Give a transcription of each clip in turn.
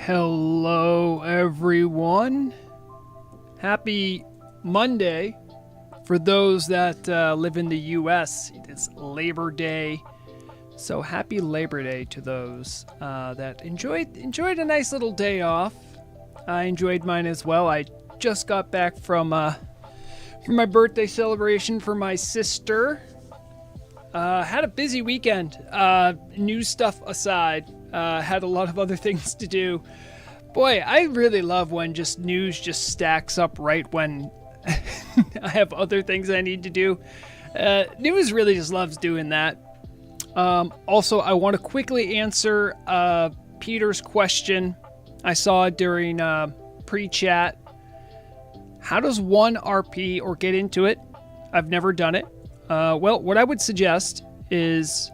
Hello, everyone. Happy Monday. For those that live in the U.S., it's Labor Day. So happy Labor Day to those that enjoyed a nice little day off. I enjoyed mine as well. I just got back from my birthday celebration for my sister. Had a busy weekend. News stuff aside, had a lot of other things to do. Boy, I really love when just news just stacks up right when I have other things I need to do. News really just loves doing that. Also, I want to quickly answer Peter's question I saw during pre-chat. How does one RP or get into it? I've never done it. Well, what I would suggest is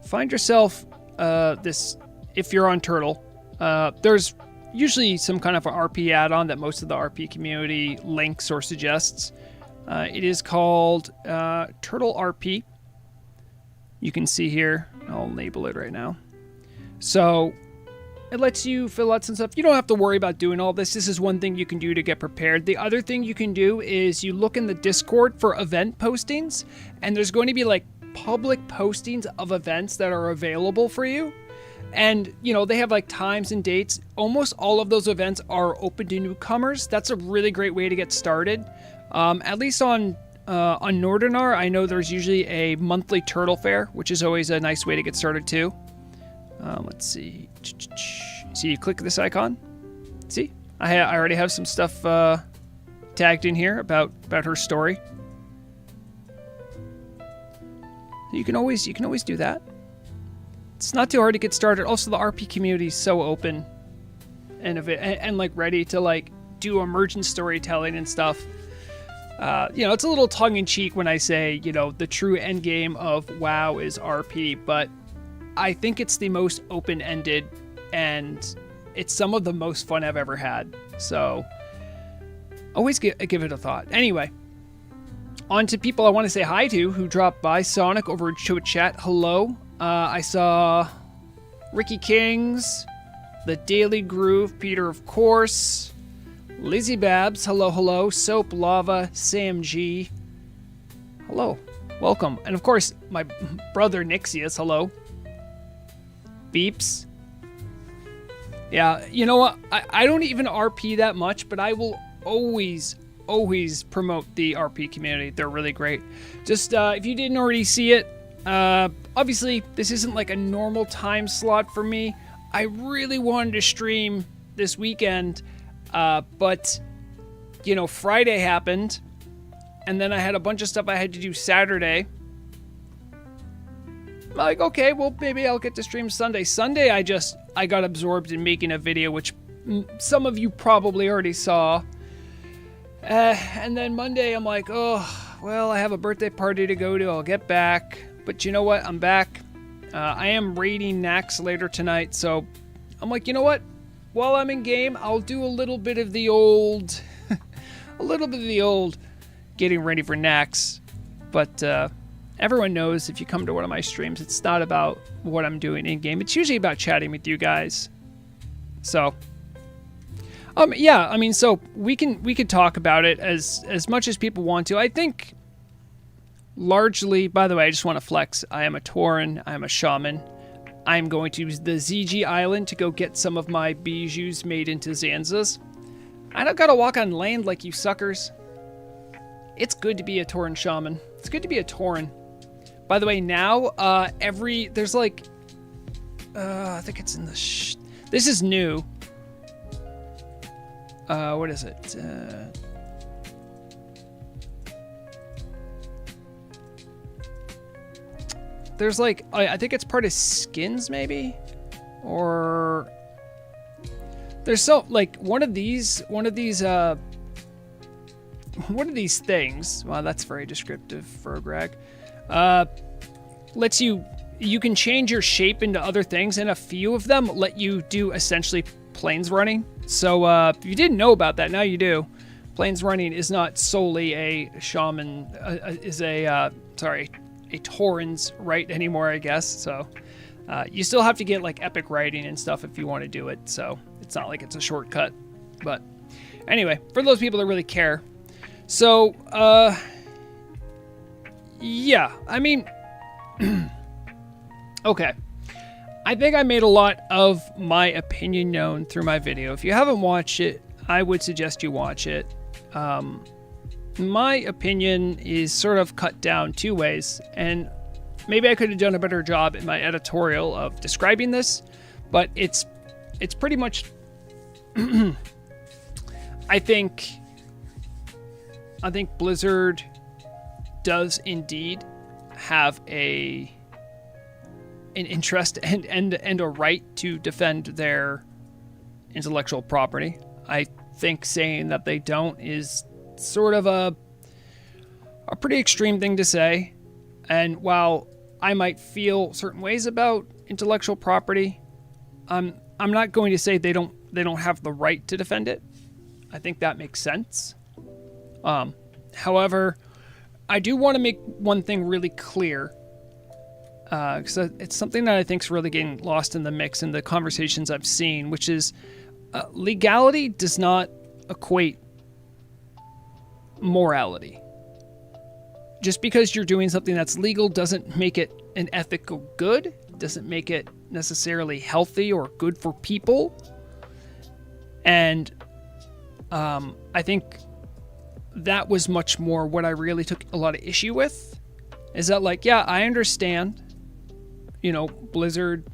find yourself if you're on Turtle, there's usually some kind of an RP add-on that most of the RP community links or suggests. It is called Turtle RP. You can see here. I'll label it right now. So it lets you fill out some stuff. You don't have to worry about doing all this. This is one thing you can do to get prepared. The other thing you can do is you look in the Discord for event postings, and there's going to be like public postings of events that are available for you. And, you know, they have like times and dates. Almost all of those events are open to newcomers. That's a really great way to get started. At least on Northernar, I know there's usually a monthly turtle fair, which is always a nice way to get started too. Let's see. See, you click this icon. See, I already have some stuff tagged in here about her story. You can always do that. It's not too hard to get started. Also, the RP community is so open and like ready to like do emergent storytelling and stuff. You know, it's a little tongue-in-cheek when I say, you know, the true end game of WoW is RP, but I think it's the most open-ended and it's some of the most fun I've ever had. So always give it a thought. Anyway, on to people I want to say hi to who dropped by. Sonic over in Show Chat. Hello. I saw Ricky Kings, The Daily Groove, Peter of course, Lizzie Babs, hello, Soap Lava, Sam G, hello, welcome, and of course my brother Nixius, hello, Beeps. Yeah, you know what, I don't even RP that much, but I will always promote the RP community. They're really great. Just if you didn't already see it, obviously this isn't like a normal time slot for me. I really wanted to stream this weekend, but you know, Friday happened and then I had a bunch of stuff I had to do Saturday. I'm like, okay, well maybe I'll get to stream Sunday. Sunday I got absorbed in making a video, which some of you probably already saw. And then Monday I'm like, oh, well, I have a birthday party to go to. I'll get back. But you know what? I'm back. I am raiding Nax later tonight, so I'm like, you know what? While I'm in game, I'll do a little bit of the old, getting ready for Nax. But everyone knows if you come to one of my streams, it's not about what I'm doing in game. It's usually about chatting with you guys. So, yeah, I mean, so we could talk about it as much as people want to. I think. Largely, by the way, I just want to flex. I am a Tauren. I am a shaman. I'm going to use the ZG Island to go get some of my bijous made into Zanzas. I don't gotta walk on land like you suckers. It's good to be a Tauren shaman. It's good to be a Tauren. By the way, now, there's like, I think it's in the, this is new. What is it? There's like, I think it's part of skins maybe, or there's so like one of these things. Wow, that's very descriptive, Vrograg. Lets you can change your shape into other things, and a few of them let you do essentially plains running. So if you didn't know about that, now you do. Plains running is not solely a shaman, a Tauren's right anymore, I guess. So You still have to get like epic writing and stuff if you want to do it, so it's not like it's a shortcut. But anyway, for those people that really care. So, yeah, I mean, okay. I think I made a lot of my opinion known through my video. If you haven't watched it, I would suggest you watch it. My opinion is sort of cut down two ways, and maybe I could have done a better job in my editorial of describing this, but it's pretty much I think Blizzard does indeed have an interest and a right to defend their intellectual property. I think saying that they don't is sort of a pretty extreme thing to say. And while I might feel certain ways about intellectual property, I'm not going to say they don't have the right to defend it. I think that makes sense. However, I do want to make one thing really clear, because it's something that I think is really getting lost in the mix in the conversations I've seen, which is legality does not equate morality. Just because you're doing something that's legal doesn't make it an ethical good, doesn't make it necessarily healthy or good for people. And I think that was much more what I really took a lot of issue with, is that, like, yeah, I understand, Blizzard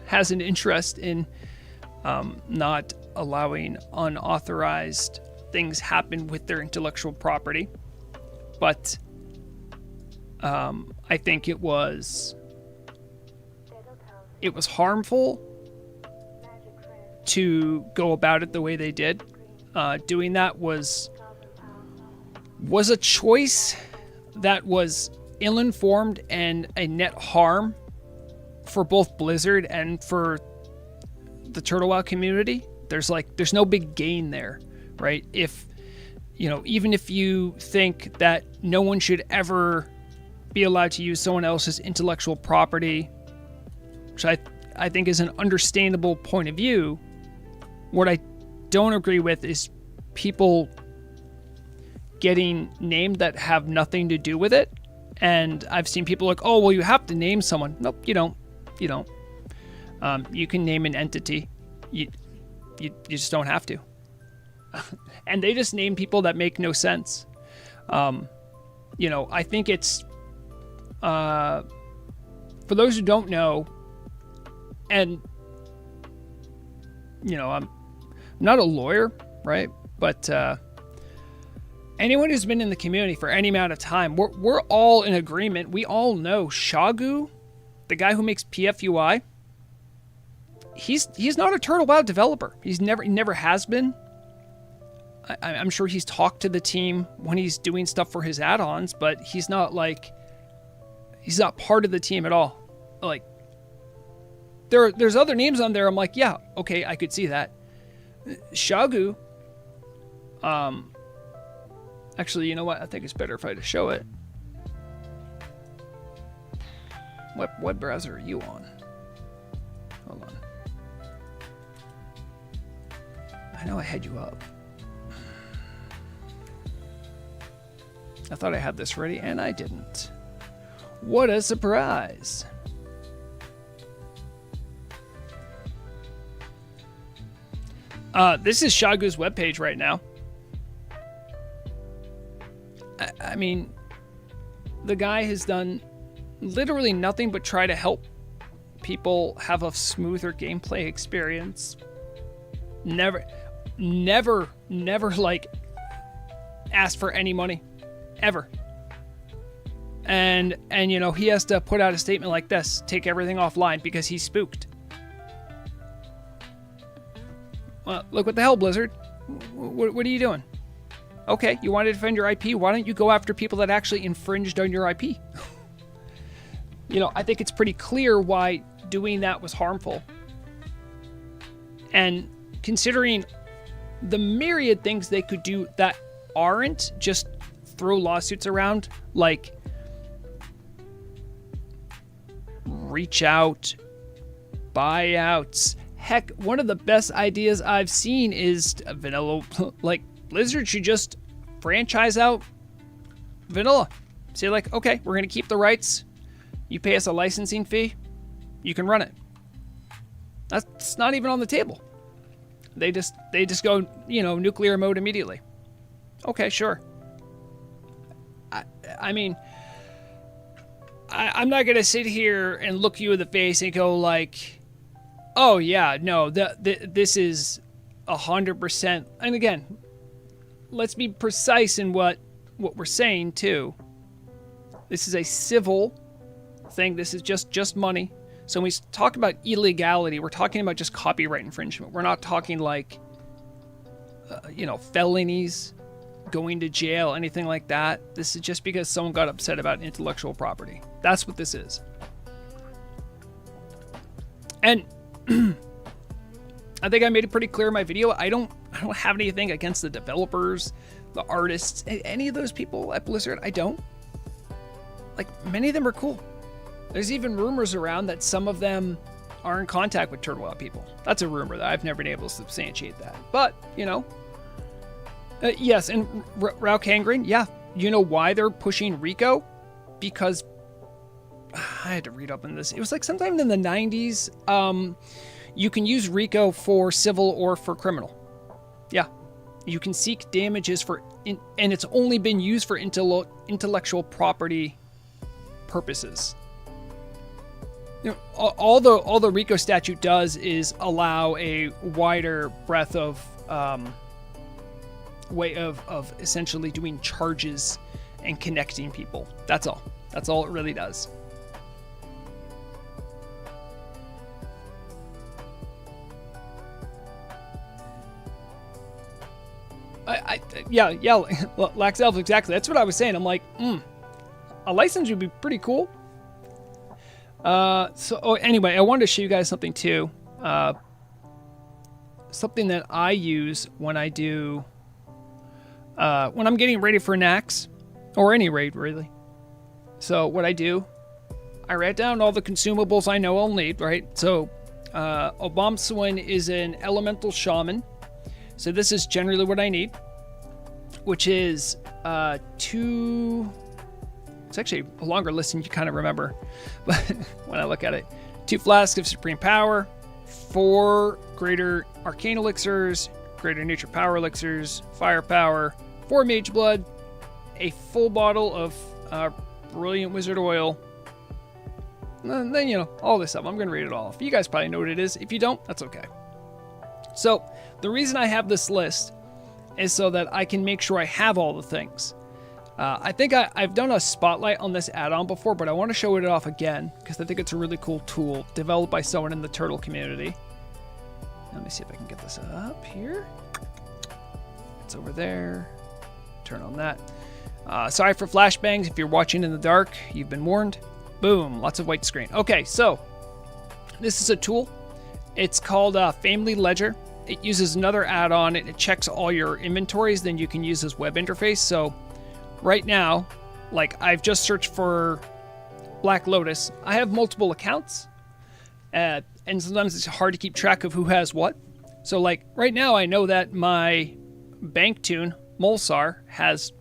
has an interest in not allowing unauthorized things happen with their intellectual property, but I think it was harmful to go about it the way they did. Doing that was a choice that was ill-informed and a net harm for both Blizzard and for the Turtle WoW community. There's no big gain there, right? If, even if you think that no one should ever be allowed to use someone else's intellectual property, which I think is an understandable point of view, what I don't agree with is people getting named that have nothing to do with it. And I've seen people like, oh, well, you have to name someone. Nope, you don't. You can name an entity. You just don't have to. And they just name people that make no sense. I think it's, for those who don't know, and, I'm not a lawyer, right? But anyone who's been in the community for any amount of time, we're all in agreement. We all know Shagu, the guy who makes PFUI, he's not a Turtle WoW developer. He never has been. I'm sure he's talked to the team when he's doing stuff for his add-ons, but he's not part of the team at all. Like, there's other names on there. I'm like, yeah, okay, I could see that. Shagu, actually, you know what? I think it's better if I just show it. What web browser are you on? Hold on. I know I had you up. I thought I had this ready, and I didn't. What a surprise. This is Shagu's webpage right now. I mean, the guy has done literally nothing but try to help people have a smoother gameplay experience. Never like asked for any money, ever. And he has to put out a statement like this, take everything offline because he's spooked. Well, look, what the hell, Blizzard? What are you doing? Okay, you want to defend your IP? Why don't you go after people that actually infringed on your IP? I think it's pretty clear why doing that was harmful. And considering the myriad things they could do that aren't just throw lawsuits around, like reach out buyouts. Heck, one of the best ideas I've seen is vanilla. Like, Blizzard should just franchise out vanilla. Say like, okay, we're going to keep the rights. You pay us a licensing fee. You can run it. That's not even on the table. They just go, nuclear mode immediately. Okay, sure. I mean, I'm not going to sit here and look you in the face and go like, oh yeah, no, this is 100%. And again, let's be precise in what we're saying too. This is a civil thing. This is just money. So when we talk about illegality, we're talking about just copyright infringement. We're not talking like, felonies, going to jail, anything like that. This is just because someone got upset about intellectual property. That's what this is. And I think I made it pretty clear in my video. I don't have anything against the developers, the artists, any of those people at Blizzard. I don't. Like, many of them are cool. There's even rumors around that some of them are in contact with Turtle Out people. That's a rumor that I've never been able to substantiate that. But, yes, and Rauk Hangren, yeah. You know why they're pushing Rico? Because I had to read up on this. It was like sometime in the 90s. You can use Rico for civil or for criminal. Yeah. You can seek damages and it's only been used for intellectual property purposes. All the RICO statute does is allow a wider breadth of way of essentially doing charges and connecting people. That's all. That's all it really does. Yeah, Lax Elf, exactly. That's what I was saying. I'm like, a license would be pretty cool. Anyway, I wanted to show you guys something too. Something that I use when I do, when I'm getting ready for Nax, or any raid really. So what I do, I write down all the consumables I know I'll need, right? So, Obamswin is an elemental shaman. So this is generally what I need, which is, it's actually a longer list than you kind of remember, but when I look at it, 2 flasks of supreme power, 4 greater arcane elixirs, greater nature power elixirs, firepower, 4 mage blood, a full bottle of brilliant wizard oil, and then, all this stuff. I'm going to read it all off. You guys probably know what it is. If you don't, that's okay. So the reason I have this list is so that I can make sure I have all the things. I think I've done a spotlight on this add-on before, but I want to show it off again because I think it's a really cool tool developed by someone in the turtle community. Let me see if I can get this up here. It's over there. Turn on that. Sorry for flashbangs. If you're watching in the dark, you've been warned. Boom, lots of white screen. Okay, so this is a tool. It's called Family Ledger. It uses another add-on and it checks all your inventories. Then you can use this web interface. So right now, like I've just searched for Black Lotus. I have multiple accounts, and sometimes it's hard to keep track of who has what. So like right now, I know that my bank tune, Molsar, has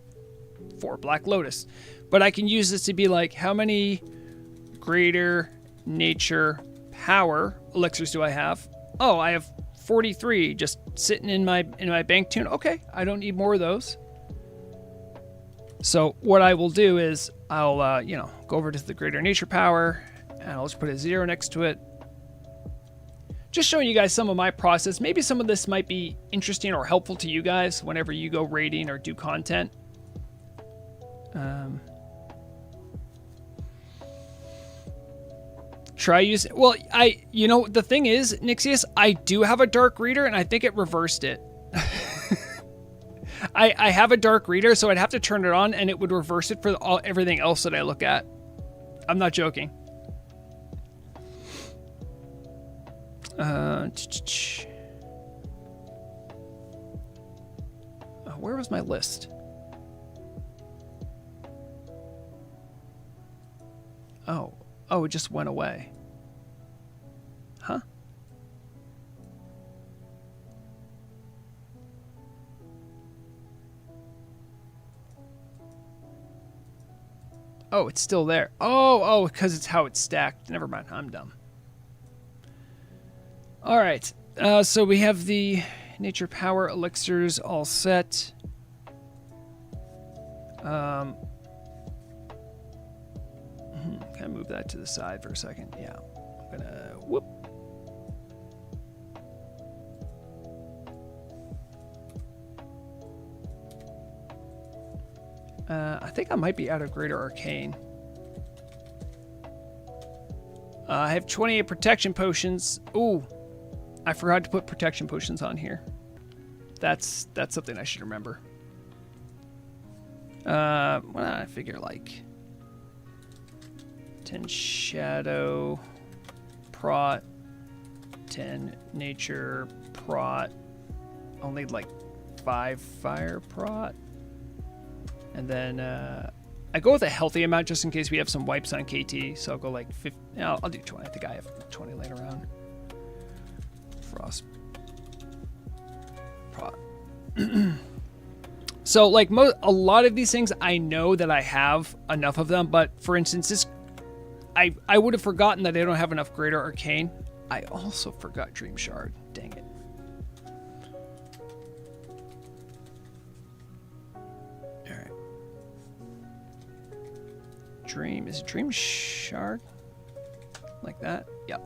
4 Black Lotus, but I can use this to be like, how many greater nature power elixirs do I have? Oh, I have 43 just sitting in my bank tune. Okay, I don't need more of those. So what I will do is I'll, go over to the greater nature power and I'll just put a 0 next to it. Just showing you guys some of my process. Maybe some of this might be interesting or helpful to you guys whenever you go raiding or do content. Try using, well, the thing is, Nixius, I do have a dark reader and I think it reversed it. I have a dark reader, so I'd have to turn it on and it would reverse it for everything else that I look at. I'm not joking. Where was my list? Oh, it just went away. Huh? Oh, it's still there. Oh, because it's how it's stacked. Never mind, I'm dumb. All right, so we have the nature power elixirs all set. Can I move that to the side for a second? Yeah, I'm gonna whoop. I think I might be out of Greater Arcane. I have 28 protection potions. Ooh, I forgot to put protection potions on here. That's something I should remember. Well, I figure like 10 shadow prot, 10 nature prot. I'll need like 5 fire prot. And then I go with a healthy amount just in case we have some wipes on KT. So I'll go like 50. No, I'll do 20. I think I have 20 laying around. Frost prot. So like a lot of these things, I know that I have enough of them. But for instance, this I would have forgotten that I don't have enough Greater Arcane. I also forgot Dream Shard. Dang it. Dream. Is it Dream Shard? Like that? Yep.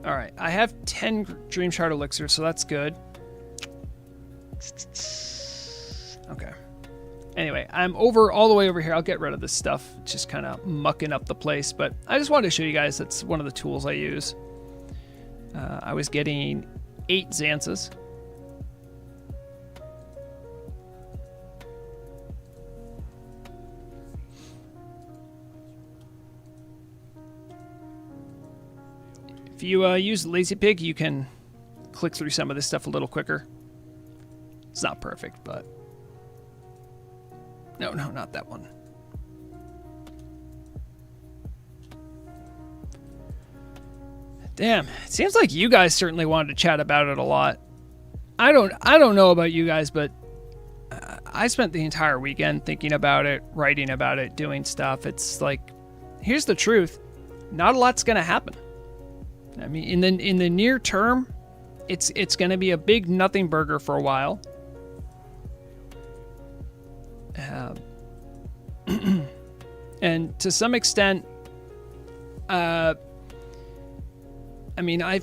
Alright, I have 10 Dream Shard elixirs, so that's good. Okay. Anyway, I'm all the way over here. I'll get rid of this stuff. It's just kind of mucking up the place, but I just wanted to show you guys that's one of the tools I use. I was getting 8 Xanthas. If you use Lazy Pig, you can click through some of this stuff a little quicker. It's not perfect, but... No, not that one. Damn, it seems like you guys certainly wanted to chat about it a lot. I don't know about you guys, but I spent the entire weekend thinking about it, writing about it, doing stuff. It's like, here's the truth. Not a lot's going to happen. I mean, in the near term, it's going to be a big nothing burger for a while. And to some extent, I mean, I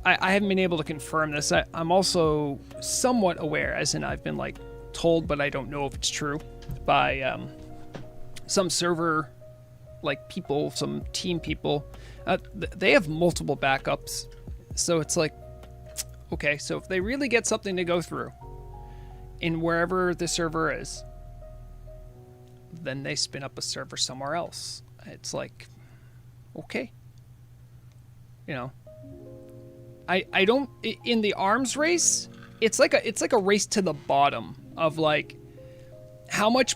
haven't been able to confirm this. I'm also somewhat aware, as in I've been like told, but I don't know if it's true, by some server like people, some team people. They have multiple backups, so it's like, okay, so if they really get something to go through in wherever the server is, then they spin up a server somewhere else. It's like, okay. You know, I don't, in the arms race, it's like a race to the bottom of like how much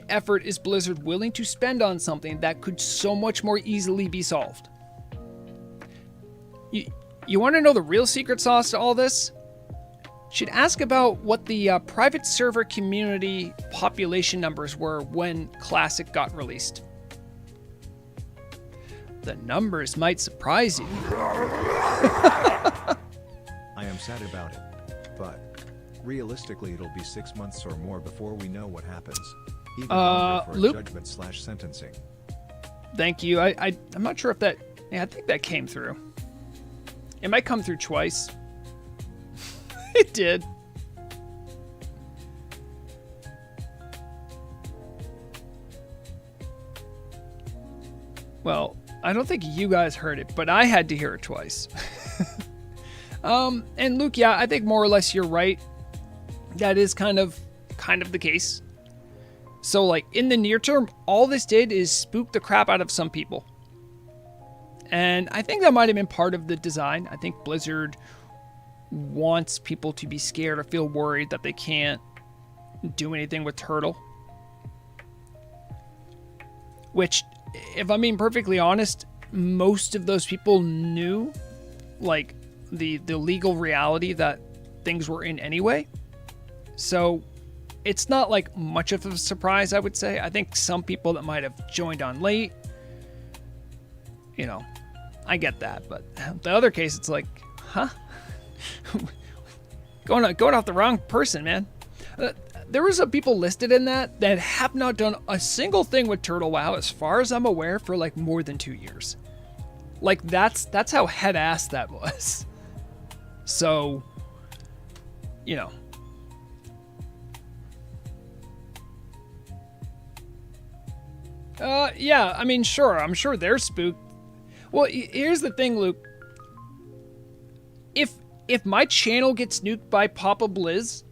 effort is Blizzard willing to spend on something that could so much more easily be solved. You want to know the real secret sauce to all this? Should ask about what the private server community population numbers were when Classic got released. The numbers might surprise you. I am sad about it, but realistically it'll be 6 months or more before we know what happens. Even longer for judgment/sentencing. Thank you. I'm not sure if that... Yeah, I think that came through. It might come through twice. It did. Well, I don't think you guys heard it, but I had to hear it twice. And Luke, yeah, I think more or less you're right. That is kind of the case. So, like, in the near term, all this did is spook the crap out of some people. And I think that might have been part of the design. I think Blizzard wants people to be scared or feel worried that they can't do anything with Turtle. Which, if I'm being perfectly honest, most of those people knew, like, the legal reality that things were in anyway. So it's not like much of a surprise, I would say. I think some people that might have joined on late, I get that. But the other case, it's like, huh? going off the wrong person, man. There was some people listed in that have not done a single thing with Turtle WoW, as far as I'm aware, for like more than 2 years. Like that's how head ass that was. So, yeah, I mean, sure, I'm sure they're spooked. Well, here's the thing, Luke. If my channel gets nuked by Papa Blizz,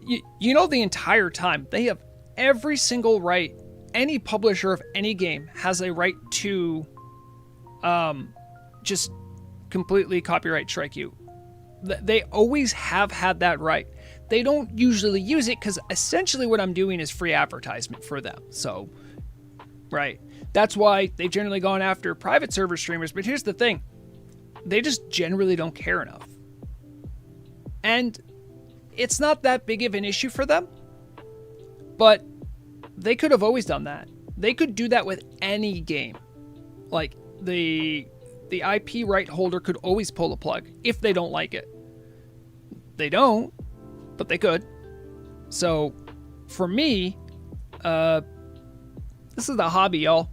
the entire time they have every single right. Any publisher of any game has a right to just completely copyright strike you. They always have had that right. They don't usually use it because essentially what I'm doing is free advertisement for them. So, right. That's why they've generally gone after private server streamers. But here's the thing. They just generally don't care enough. And it's not that big of an issue for them. But they could have always done that. They could do that with any game. Like, the IP right holder could always pull the plug if they don't like it. They don't, but they could. So, for me, this is the hobby, y'all.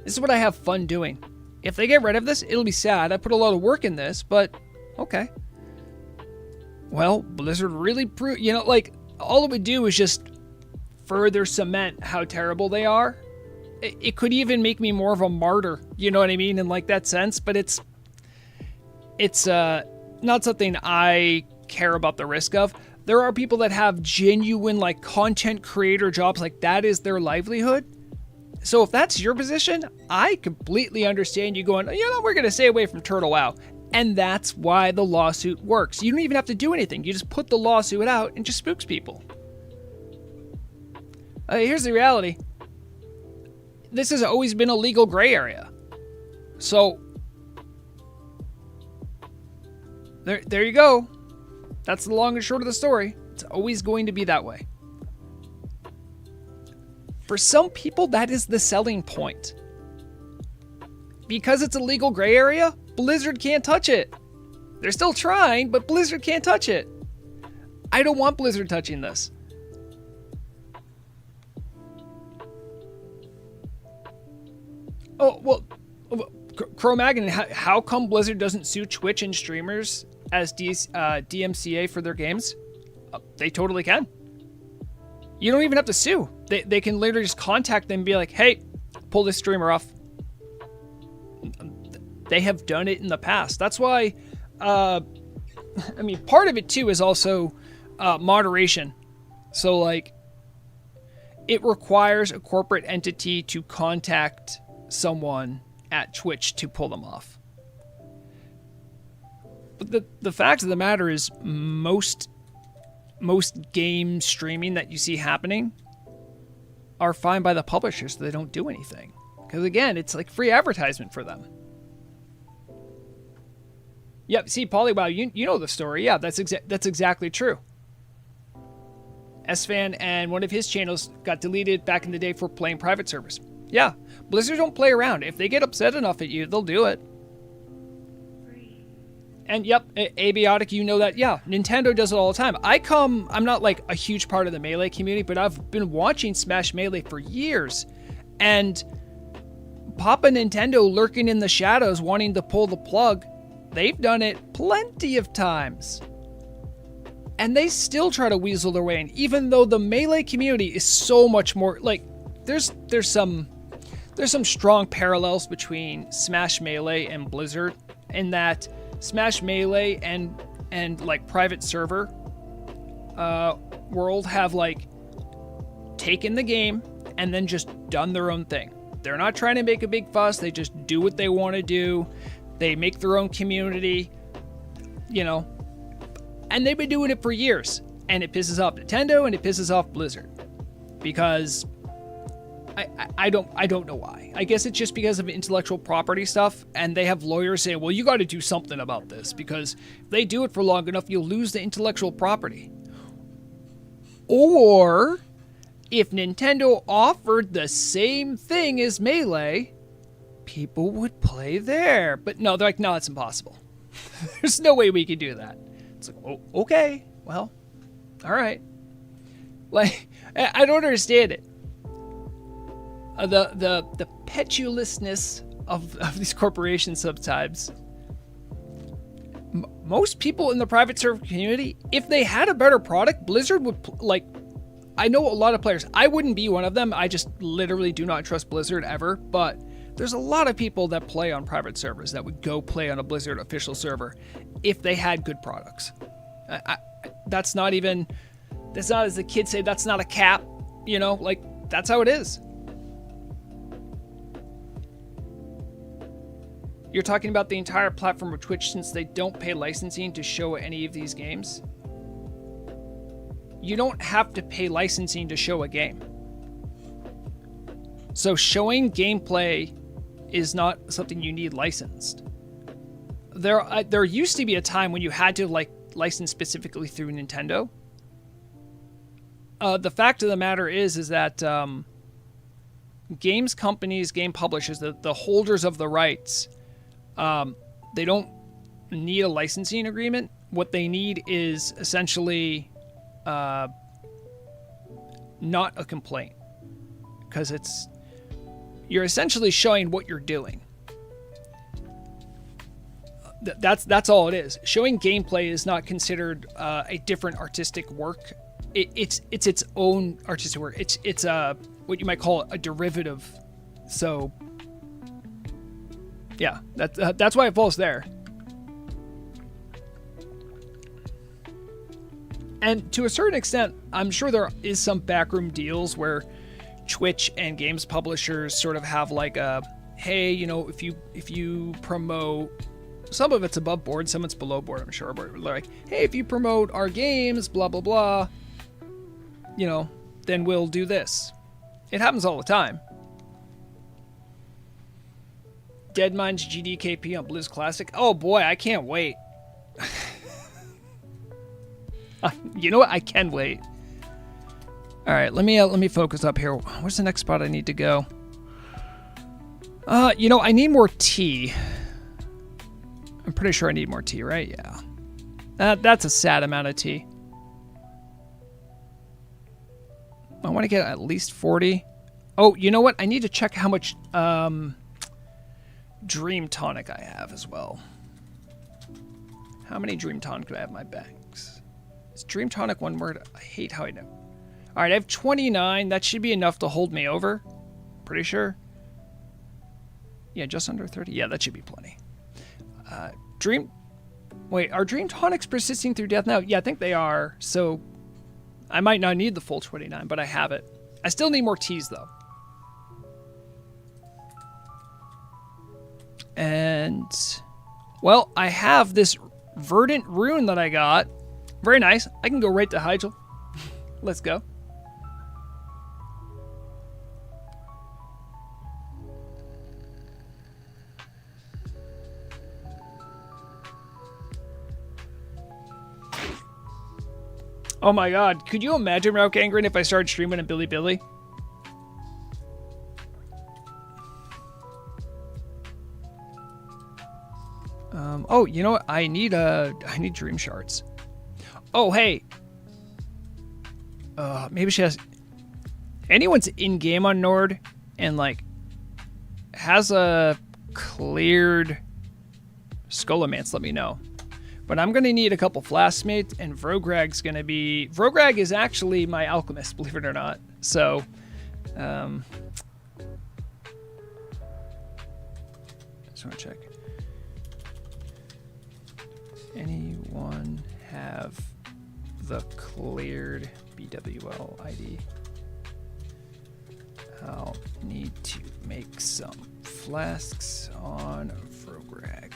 This is what I have fun doing. If they get rid of this, it'll be sad. I put a lot of work in this, but okay. Well, Blizzard really proved, all it would do is just further cement how terrible they are. It could even make me more of a martyr, you know what I mean, in like that sense, but it's not something I care about the risk of. There are people that have genuine like content creator jobs, like that is their livelihood. So if that's your position, I completely understand you going, we're going to stay away from Turtle WoW. And that's why the lawsuit works. You don't even have to do anything. You just put the lawsuit out and just spooks people. Here's the reality. This has always been a legal gray area. So, there you go. That's the long and short of the story. It's always going to be that way. For some people, that is the selling point. Because it's a legal gray area, Blizzard can't touch it. They're still trying, but Blizzard can't touch it. I don't want Blizzard touching this. Oh, well, Cro-Magnon, how come Blizzard doesn't sue Twitch and streamers as DMCA for their games? They totally can. You don't even have to sue. They can literally just contact them and be like, hey, pull this streamer off. They have done it in the past. That's why, part of it too is also moderation. So, like, it requires a corporate entity to contact someone at Twitch to pull them off. But the fact of the matter is most game streaming that you see happening are fine by the publishers, so they don't do anything. Because again, it's like free advertisement for them. Yep, see, Polywow, you know the story. Yeah, that's exactly true. S-Fan and one of his channels got deleted back in the day for playing private servers. Yeah, Blizzard don't play around. If they get upset enough at you, they'll do it. And yep, Abiotic, you know that. Yeah, Nintendo does it all the time. I'm not like a huge part of the Melee community, but I've been watching Smash Melee for years. And Papa Nintendo lurking in the shadows wanting to pull the plug, they've done it plenty of times. And they still try to weasel their way in, even though the Melee community is so much more, like, there's some strong parallels between Smash Melee and Blizzard in that Smash Melee and like private server world have like taken the game and then just done their own thing. They're not trying to make a big fuss. They just do what they want to do. They make their own community, and they've been doing it for years. And it pisses off Nintendo and it pisses off Blizzard because I don't know why. I guess it's just because of intellectual property stuff, and they have lawyers say, well, you got to do something about this, because if they do it for long enough, you'll lose the intellectual property. Or if Nintendo offered the same thing as Melee, people would play there. But no, they're like, no, it's impossible. There's no way we can do that. It's like, oh, okay, well, all right. Like, I don't understand it. The petulousness of these corporations sometimes. Most people in the private server community, if they had a better product, Blizzard would, like, I know a lot of players. I wouldn't be one of them. I just literally do not trust Blizzard ever. But there's a lot of people that play on private servers that would go play on a Blizzard official server if they had good products. That's not even, that's not, as the kids say, that's not a cap. You know, like, that's how it is. You're talking about the entire platform of Twitch since they don't pay licensing to show any of these games? You don't have to pay licensing to show a game. So showing gameplay is not something you need licensed. There used to be a time when you had to like license specifically through Nintendo. The fact of the matter is that games companies, game publishers, the holders of the rights, they don't need a licensing agreement. What they need is essentially not a complaint, because you're essentially showing what you're doing. That's all it is. Showing gameplay is not considered a different artistic work. It's its own artistic work. It's what you might call a derivative. So yeah, that's why it falls there. And to a certain extent, I'm sure there is some backroom deals where Twitch and games publishers sort of have like a, hey, you know, if you promote, some of it's above board, some it's below board, I'm sure, but like, hey, if you promote our games, blah, blah, blah, you know, then we'll do this. It happens all the time. Deadmine's GDKP on Blizz Classic. Oh boy, I can't wait. You know what? I can wait. All right, let me focus up here. Where's the next spot I need to go? You know, I need more tea. I'm pretty sure I need more tea, right? Yeah. That's a sad amount of tea. I want to get at least 40. Oh, you know what? I need to check how much Dream Tonic I have as well. How many Dream Tonic do I have in my bags? Is Dream Tonic one word? I hate how I know. All right, I have 29. That should be enough to hold me over. Pretty sure. Yeah, just under 30. Yeah, that should be plenty. Wait, are Dream Tonics persisting through death now? Yeah, I think they are. So I might not need the full 29, but I have it. I still need more teas, though. And, well, I have this Verdant Rune that I got. Very nice. I can go right to Hyjal. Let's go. Oh my god, could you imagine Rauk Angren if I started streaming in Bilibili? Oh, you know what? I need dream shards. Oh, hey. Maybe she has... Anyone's in-game on Nord and, like, has a cleared Skullomance, let me know. But I'm going to need a couple Flaskmates, and Vrograg's going to be... Vrograg is actually my alchemist, believe it or not. So, just want to check. Anyone have the cleared BWL ID? I'll need to make some flasks on Vrograg.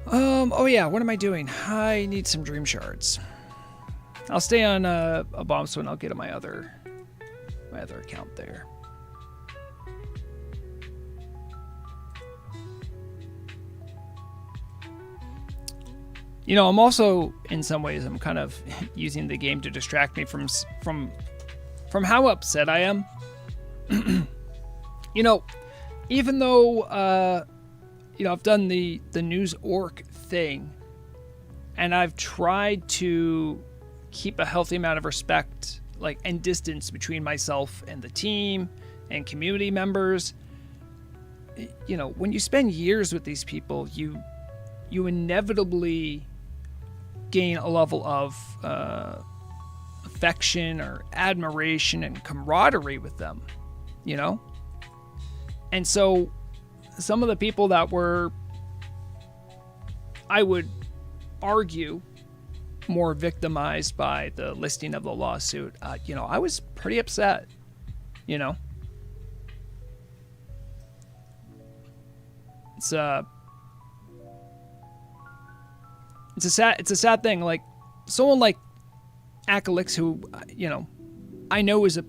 Oh yeah, what am I doing? I need some dream shards. I'll stay on a bomb swing. I'll get on my other account there. You know, I'm also, in some ways, I'm kind of using the game to distract me from how upset I am. You know, even though you know, I've done the news orc thing, and I've tried to keep a healthy amount of respect, like, and distance between myself and the team and community members. You know, when you spend years with these people, you inevitably gain a level of affection or admiration and camaraderie with them, you know? And so some of the people that were, I would argue, more victimized by the listing of the lawsuit, you know, I was pretty upset, you know? It's a sad thing. Like, someone like Akalix, who, you know, I know is a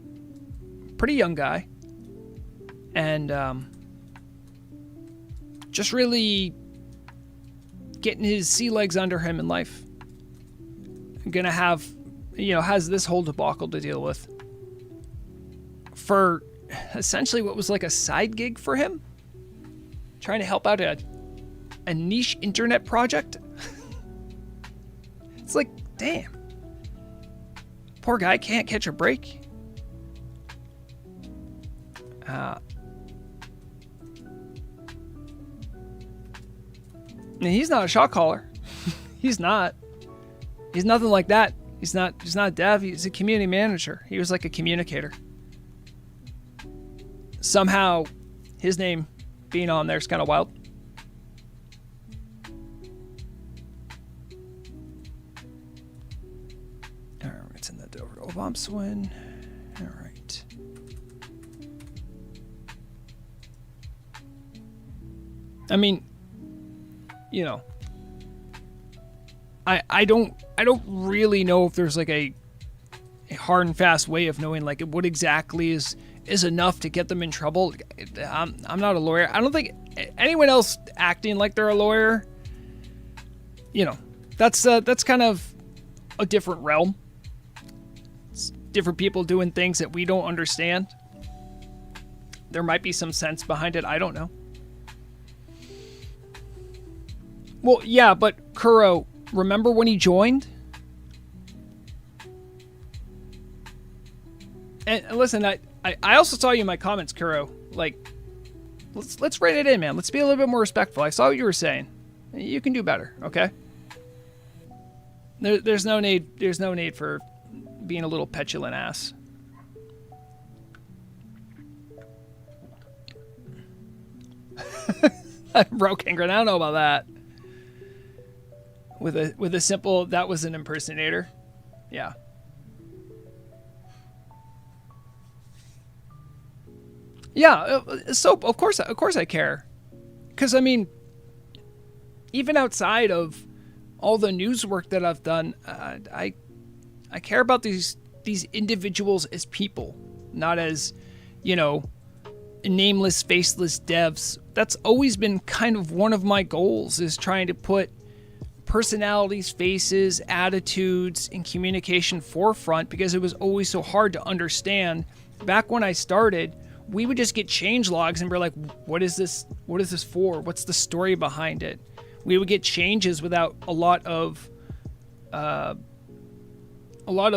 pretty young guy, and just really getting his sea legs under him in life. Gonna have, you know, has this whole debacle to deal with for essentially what was like a side gig for him, trying to help out a niche internet project. It's like, damn, poor guy can't catch a break. He's not a shot caller. He's not. He's nothing like that. He's not a dev. He's a community manager. He was like a communicator. Somehow, his name being on there is kind of wild. All right, let's send that over to Obama Swin. All right. I mean, you know, I don't really know if there's like a hard and fast way of knowing like what exactly is enough to get them in trouble. I'm not a lawyer. I don't think anyone else acting like they're a lawyer, you know, that's kind of a different realm. It's different people doing things that we don't understand. There might be some sense behind it. I don't know. Well, yeah, but Kuro, remember when he joined? And listen, I also saw you in my comments, Kuro. Like, let's rein it in, man. Let's be a little bit more respectful. I saw what you were saying. You can do better, okay? There's no need for being a little petulant ass. Broke Ingrid, I don't know about that. With a simple, that was an impersonator. Yeah. Yeah, so of course I care. Cuz I mean, even outside of all the news work that I've done, I care about these individuals as people, not as, you know, nameless, faceless devs. That's always been kind of one of my goals, is trying to put personalities, faces, attitudes, and communication forefront, because it was always so hard to understand. Back when I started, we would just get change logs and be like, what is this for? What's the story behind it? We would get changes without a lot of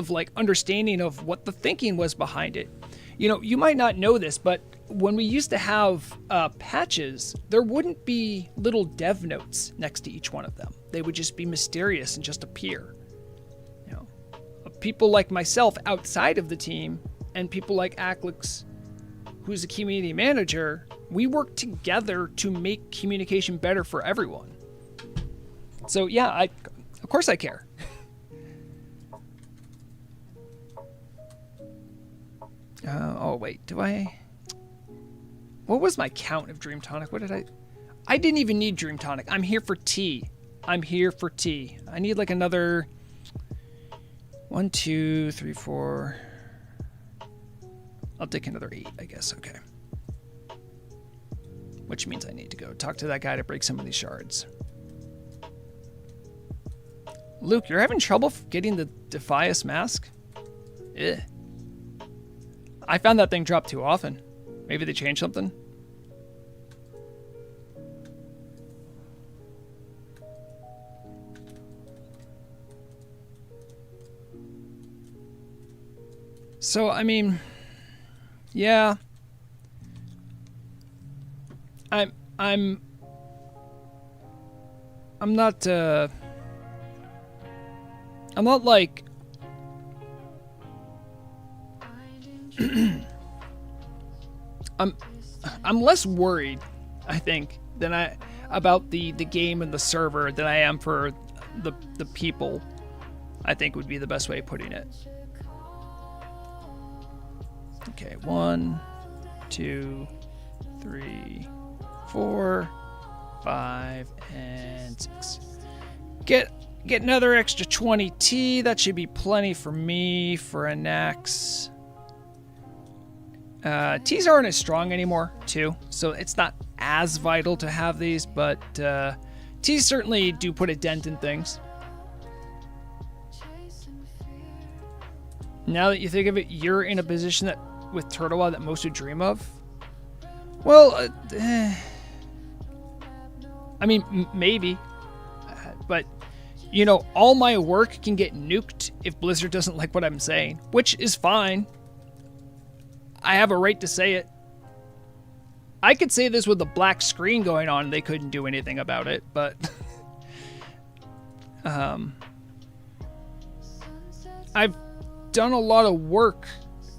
like understanding of what the thinking was behind it. You know, you might not know this, but when we used to have patches, there wouldn't be little dev notes next to each one of them. They would just be mysterious and just appear. You know, people like myself outside of the team and people like Aklix, who's a community manager, we work together to make communication better for everyone. So yeah, of course I care. Oh wait, do I? What was my count of Dream Tonic? What did I didn't even need Dream Tonic. I'm here for tea. I'm here for tea. I need like another 1, 2, 3, 4. I'll take another 8, I guess. Okay. Which means I need to go talk to that guy to break some of these shards. Luke, you're having trouble getting the Defias mask? Eh. I found that thing dropped too often. Maybe they changed something? So, I mean, yeah. I'm not like I'm less worried, I think, about the game and the server than I am for the people, I think would be the best way of putting it. Okay, 1, 2, 3, 4, 5, and 6. Get another extra 20 T. That should be plenty for me for a next. T's aren't as strong anymore, too, so it's not as vital to have these, but T's certainly do put a dent in things. Now that you think of it, you're in a position that with Turtlewa that most would dream of. Well, I mean, maybe, but you know, all my work can get nuked if Blizzard doesn't like what I'm saying, which is fine. I have a right to say it. I could say this with a black screen going on and they couldn't do anything about it, but I've done a lot of work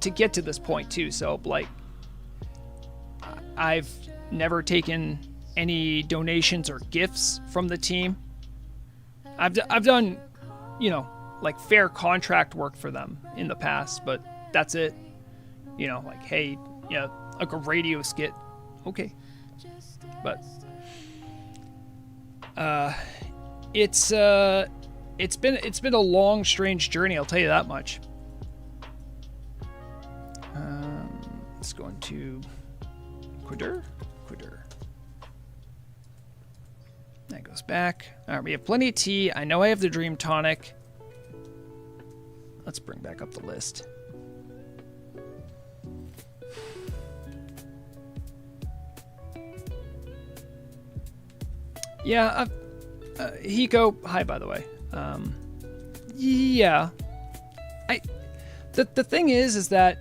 to get to this point too, so like I've never taken any donations or gifts from the team. I've done, you know, like fair contract work for them in the past, but that's it. You know, like, hey, you know, like a radio skit, okay. But it's been a long, strange journey, I'll tell you that much. Let's go into Quitter. That goes back. All right, we have plenty of tea. I know I have the Dream Tonic. Let's bring back up the list. Yeah, Hiko, hi, by the way. Yeah. The thing is that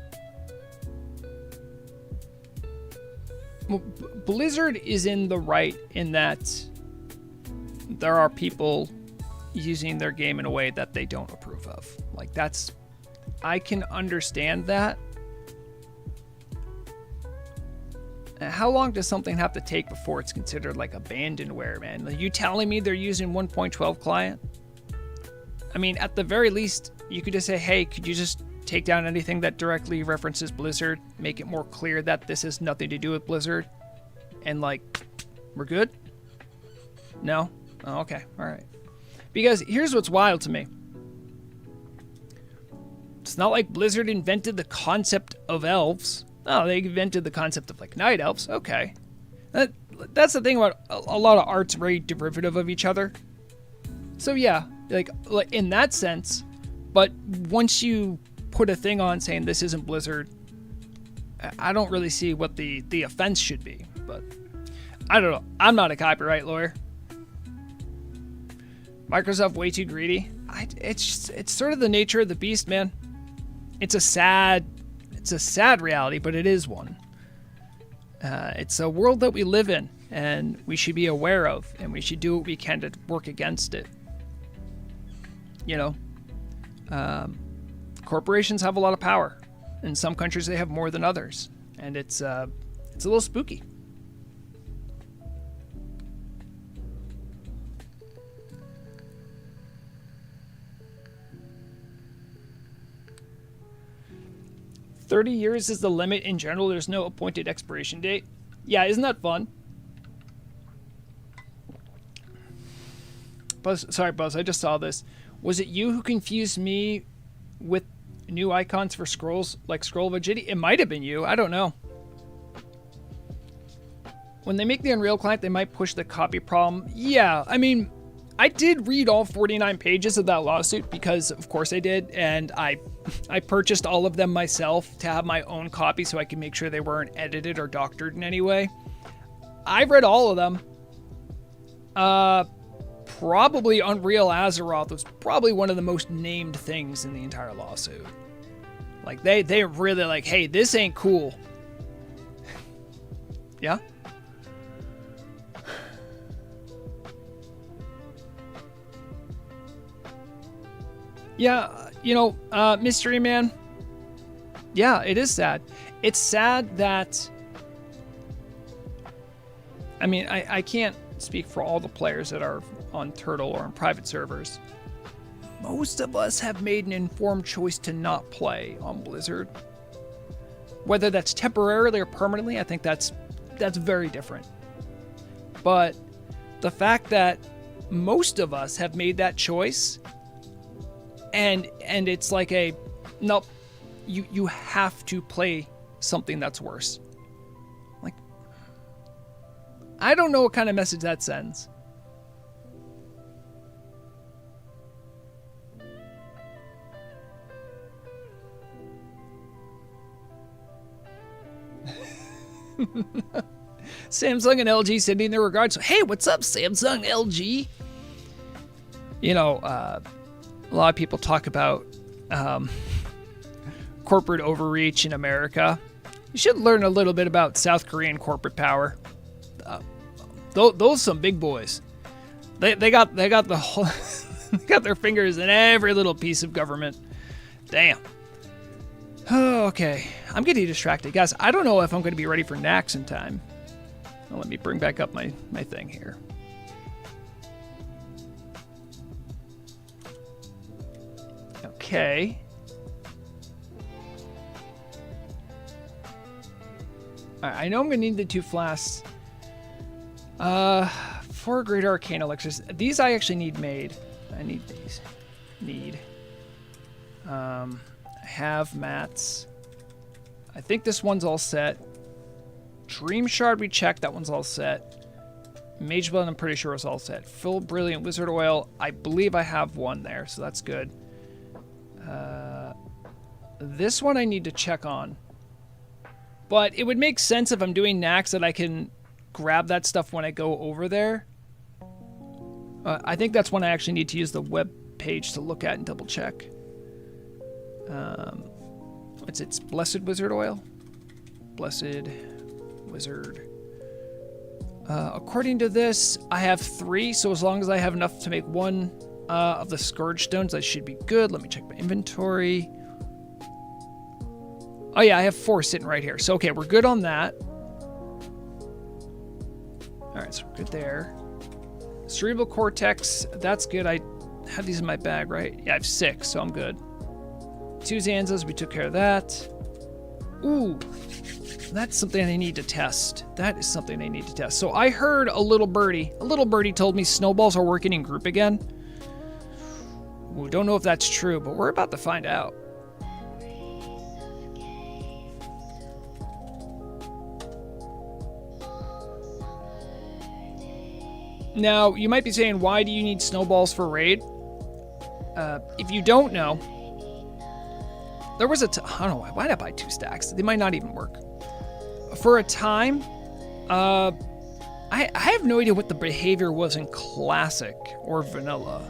Blizzard is in the right in that there are people using their game in a way that they don't approve of. Like, I can understand that. How long does something have to take before it's considered like abandonware, man? Are you telling me they're using 1.12 client? I mean, at the very least, you could just say, hey, could you just take down anything that directly references Blizzard, make it more clear that this has nothing to do with Blizzard, and like, we're good? No? Oh, okay, all right. Because here's what's wild to me. It's not like Blizzard invented the concept of elves. Oh, they invented the concept of like night elves. Okay. That's the thing about a lot of art's very derivative of each other. So yeah, like in that sense, but once you put a thing on saying this isn't Blizzard, I don't really see what the offense should be, but I don't know. I'm not a copyright lawyer. Microsoft way too greedy. It's sort of the nature of the beast, man. It's a sad reality, but it is one. It's a world that we live in, and we should be aware of, and we should do what we can to work against it. You know, corporations have a lot of power. In some countries, they have more than others, and it's a little spooky. $30 years is the limit in general. There's no appointed expiration date. Yeah, isn't that fun? Buzz. Sorry, Buzz. I just saw this. Was it you who confused me with new icons for scrolls, like Scroll of Agility? It might have been you. I don't know. When they make the Unreal client, they might push the copy problem. Yeah, I mean, I did read all 49 pages of that lawsuit because, of course, I did, and I purchased all of them myself to have my own copy so I could make sure they weren't edited or doctored in any way. I've read all of them. Probably Unreal Azeroth was probably one of the most named things in the entire lawsuit. Like, they really like, hey, this ain't cool. Yeah? Yeah, you know, Mystery Man. Yeah, it is sad. It's sad that... I mean, I can't speak for all the players that are on Turtle or on private servers. Most of us have made an informed choice to not play on Blizzard. Whether that's temporarily or permanently, I think that's very different. But the fact that most of us have made that choice, and it's like a, nope, you have to play something that's worse. Like, I don't know what kind of message that sends. Samsung and LG sending their regards. Hey, what's up, Samsung, LG? You know, a lot of people talk about corporate overreach in America. You should learn a little bit about South Korean corporate power. Those some big boys. They got the whole they got their fingers in every little piece of government. Damn. Oh, okay, I'm getting distracted, guys. I don't know if I'm going to be ready for Nax in time. Well, let me bring back up my thing here. Okay. Alright, I know I'm going to need the 2 flasks. 4 Greater Arcane Elixirs. These I actually need made. I need these. I have mats. I think this one's all set. Dream Shard we checked. That one's all set. Mage Blood I'm pretty sure is all set. Full Brilliant Wizard Oil. I believe I have one there, so that's good. This one I need to check on. But it would make sense if I'm doing Nax that I can grab that stuff when I go over there. I think that's when I actually need to use the web page to look at and double check. It's Blessed Wizard Oil? Blessed Wizard. According to this, I have 3, so as long as I have enough to make 1 of the Scourge Stones, I should be good. Let me check my inventory. Oh yeah, I have 4 sitting right here. So okay, we're good on that. Alright, so we're good there. Cerebral Cortex, that's good. I have these in my bag, right? Yeah, I have 6, so I'm good. 2 Zanzas, we took care of that. Ooh, that's something I need to test. That is something I need to test. So I heard a little birdie told me snowballs are working in group again. We don't know if that's true, but we're about to find out. Now, you might be saying, why do you need snowballs for raid? If you don't know, there was I don't know, why did I buy 2 stacks? They might not even work. For a time, I have no idea what the behavior was in Classic or Vanilla.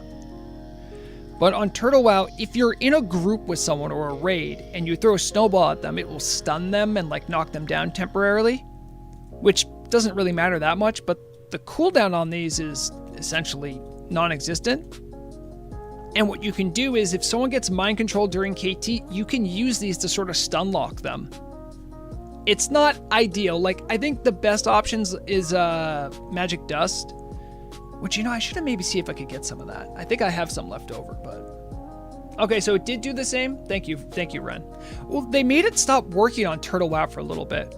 But on Turtle WoW, if you're in a group with someone or a raid and you throw a snowball at them, it will stun them and like knock them down temporarily, which doesn't really matter that much, but the cooldown on these is essentially non-existent. And what you can do is if someone gets mind controlled during KT, you can use these to sort of stun lock them. It's not ideal. Like, I think the best options is Magic Dust, which, you know, I should have maybe see if I could get some of that. I think I have some left over, but... Okay, so it did do the same. Thank you, Ren. Well, they made it stop working on Turtle WoW for a little bit.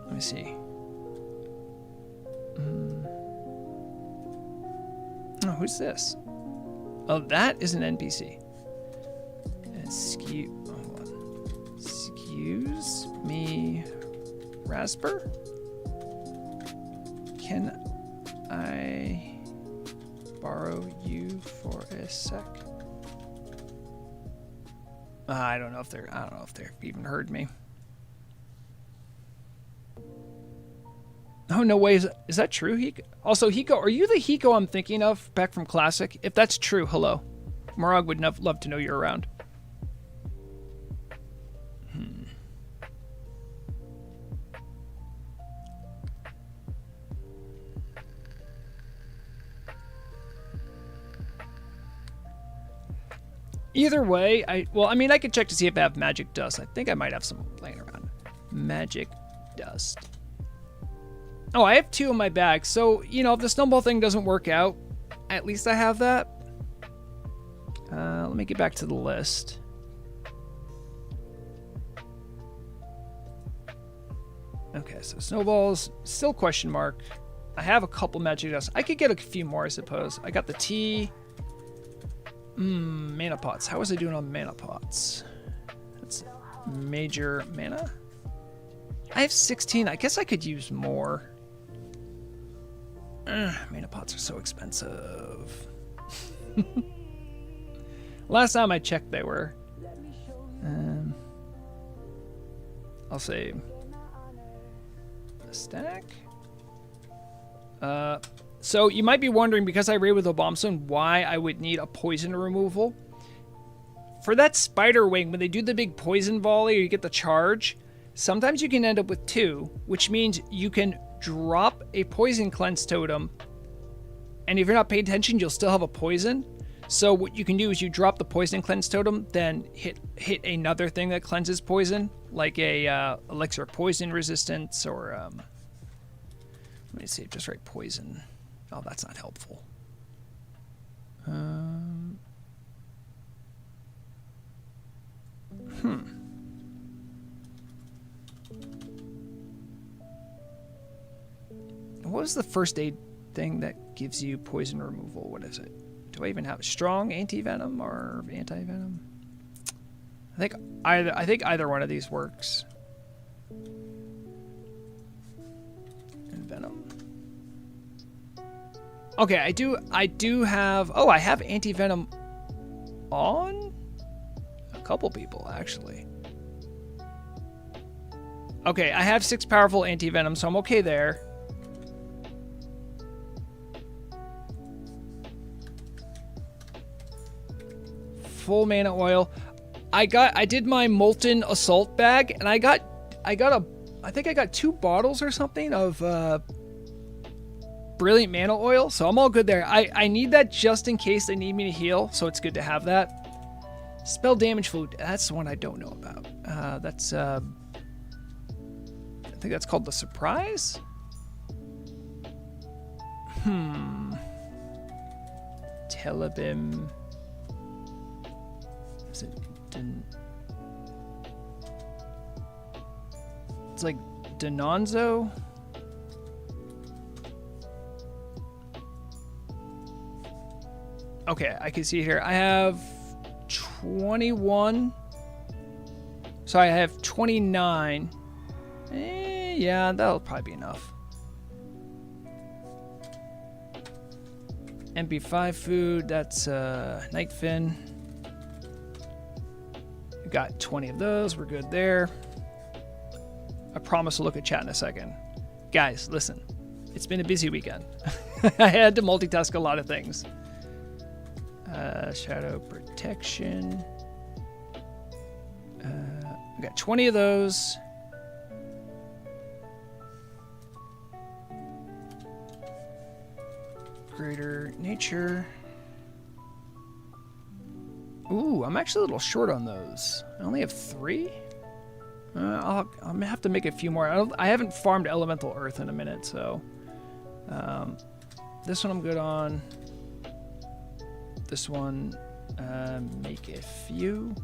Let me see. who's this? Oh, that is an NPC. Excuse me, Rasper? Can I borrow you for a sec? I don't know if they've even heard me. Oh, no way. Is that true, Hiko? Also, Hiko, are you the Hiko I'm thinking of back from Classic? If that's true, hello. Morag would love to know you're around. Either way, I could check to see if I have magic dust. I think I might have some laying around. Magic dust. Oh, I have 2 in my bag. So, if the snowball thing doesn't work out, at least I have that. Let me get back to the list. Okay, so snowballs, still question mark. I have a couple magic dust. I could get a few more, I suppose. I got the tea. Mana pots. How was I doing on mana pots? That's major mana. I have 16. I guess I could use more. Mana pots are so expensive. Last time I checked, they were. I'll say a stack. So you might be wondering, because I raid with Obamson, why I would need a poison removal. For that spider wing, when they do the big poison volley or you get the charge, sometimes you can end up with 2, which means you can drop a poison cleanse totem, and if you're not paying attention, you'll still have a poison. So what you can do is you drop the poison cleanse totem, then hit another thing that cleanses poison, like a elixir poison resistance, or let me see, just write poison. Oh, that's not helpful. What is the first aid thing that gives you poison removal? What is it? Do I even have strong anti-venom or anti-venom? I think either one of these works. And venom. Okay, I do have... Oh, I have anti-venom on a couple people, actually. Okay, I have 6 powerful anti-venom, so I'm okay there. Full mana oil. I did my molten assault bag, and I think I got 2 bottles or something of brilliant mana oil, so I'm all good there. I need that just in case they need me to heal, so it's good to have that. Spell damage food, that's the one I don't know about. That's I think that's called the surprise. Telebim. Is it it's like Denonzo. Okay, I can see here. I have 21. So I have 29. Yeah, that'll probably be enough. MP5 food, that's Nightfin. We got 20 of those, we're good there. I promise to look at chat in a second. Guys, listen, it's been a busy weekend. I had to multitask a lot of things. Shadow protection. We got 20 of those. Greater nature. Ooh, I'm actually a little short on those. I only have 3. I'm gonna have to make a few more. I haven't farmed elemental earth in a minute, so this one I'm good on. This one, make a few.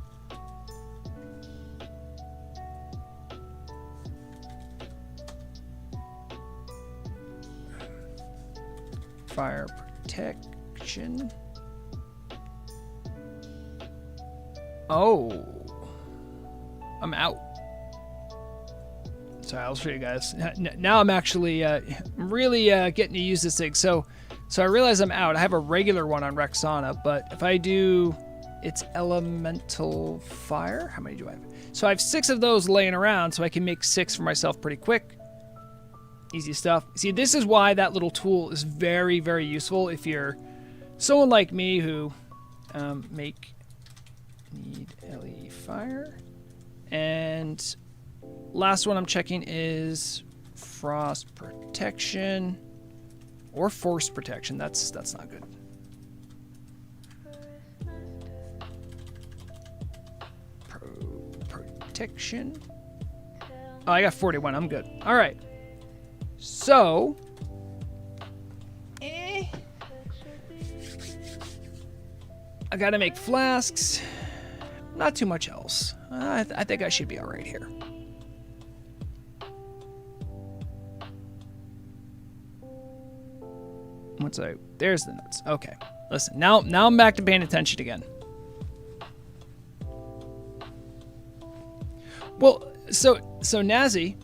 Fire protection. protection. Oh. I'm out. So I'll show you guys. Now I'm actually really getting to use this thing. So I realize I'm out. I have a regular one on Rexana, but if I do, it's elemental fire. How many do I have? So I have 6 of those laying around, so I can make 6 for myself pretty quick. Easy stuff. See, this is why that little tool is very, very useful if you're someone like me who need LE fire. And last one I'm checking is frost protection or force protection. That's not good. Protection. Oh, I got 41. I'm good. All right. So, I gotta make flasks. Not too much else. I think I should be all right here. There's the notes. Okay. Listen, now I'm back to paying attention again. Well, so Nazi,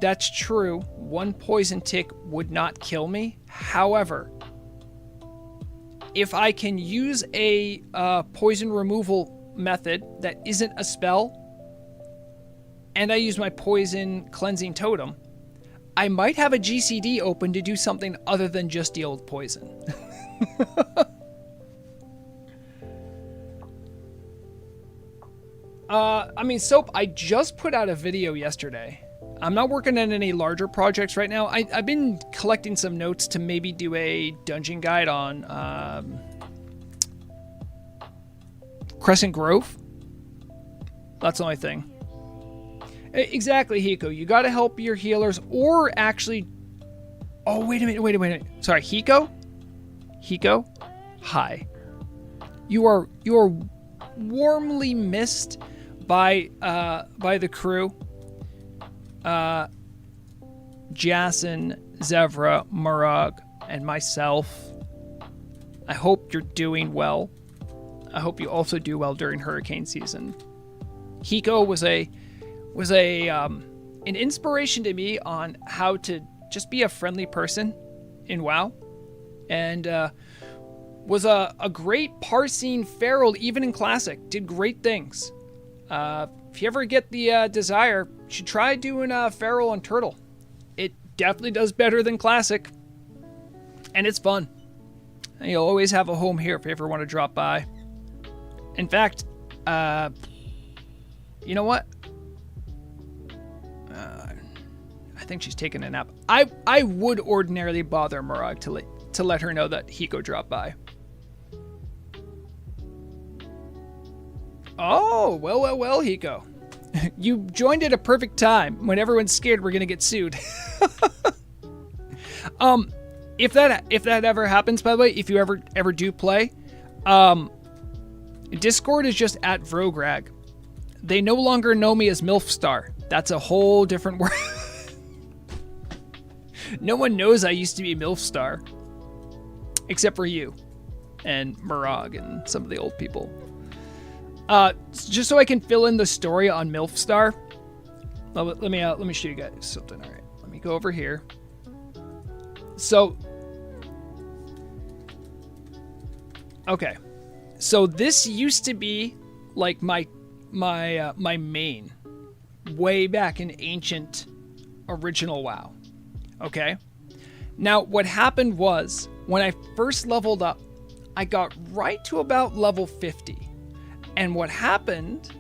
that's true. 1 poison tick would not kill me. However, if I can use a poison removal method that isn't a spell, and I use my poison cleansing totem, I might have a GCD open to do something other than just deal with poison. I mean, Soap, I just put out a video yesterday. I'm not working on any larger projects right now. I've been collecting some notes to maybe do a dungeon guide on Crescent Grove. That's the only thing. Exactly, Hiko. You got to help your healers, or actually... Oh, wait a minute. Sorry, Hiko? Hiko? Hi. You are warmly missed by the crew. Jason, Zevra, Murag, and myself. I hope you're doing well. I hope you also do well during hurricane season. Hiko was an inspiration to me on how to just be a friendly person in WoW, and was a great parsing feral even in Classic. Did great things. If you ever get the desire, you should try doing feral and turtle. It definitely does better than Classic, and it's fun. And you'll always have a home here if you ever want to drop by. In fact, you know what? I think she's taking a nap. I would ordinarily bother Murag to let her know that Hiko dropped by. Oh, well, Hiko. You joined at a perfect time when everyone's scared we're gonna get sued. If that ever happens, by the way, if you ever do play, Discord is just at Vrograg. They no longer know me as Milfstar. That's a whole different word. No one knows I used to be Milfstar. Except for you. And Murag and some of the old people. Just so I can fill in the story on Milfstar. Let me show you guys something. Alright. Let me go over here. So. Okay. So this used to be like my main way back in ancient original WoW. Okay? Now, what happened was, when I first leveled up, I got right to about level 50. And what happened,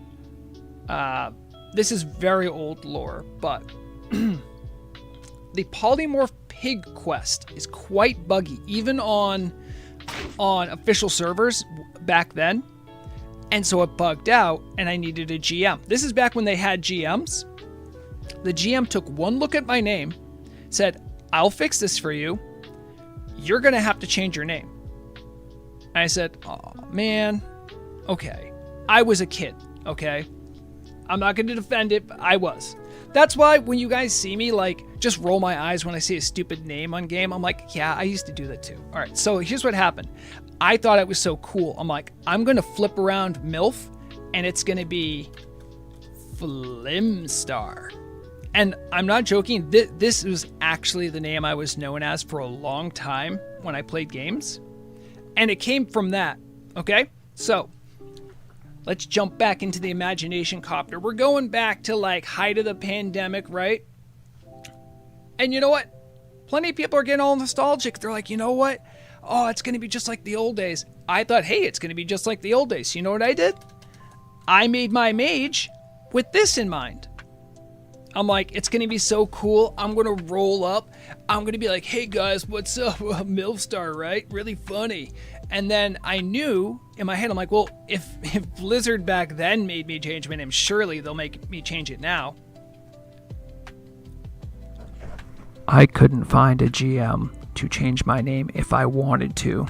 this is very old lore, but the polymorph pig quest is quite buggy, even on official servers back then. And so it bugged out, and I needed a GM. This is back when they had GMs. The GM took one look at my name, said, I'll fix this for you. You're going to have to change your name. And I said, oh, man. Okay. I was a kid, okay? I'm not going to defend it, but I was. That's why when you guys see me, like, just roll my eyes when I see a stupid name on game, I'm like, yeah, I used to do that too. All right, so here's what happened. I thought it was so cool. I'm like, I'm going to flip around MILF, and it's going to be Flimstar. And I'm not joking, this was actually the name I was known as for a long time when I played games. And it came from that, okay? So, let's jump back into the imagination copter. We're going back to, like, height of the pandemic, right? And you know what? Plenty of people are getting all nostalgic. They're like, you know what? Oh, it's going to be just like the old days. I thought, hey, it's going to be just like the old days. You know what I did? I made my mage with this in mind. I'm like, it's going to be so cool. I'm going to roll up. I'm going to be like, hey guys, what's up? Milfstar, right? Really funny. And then I knew in my head, I'm like, well, if Blizzard back then made me change my name, surely they'll make me change it now. I couldn't find a GM to change my name if I wanted to.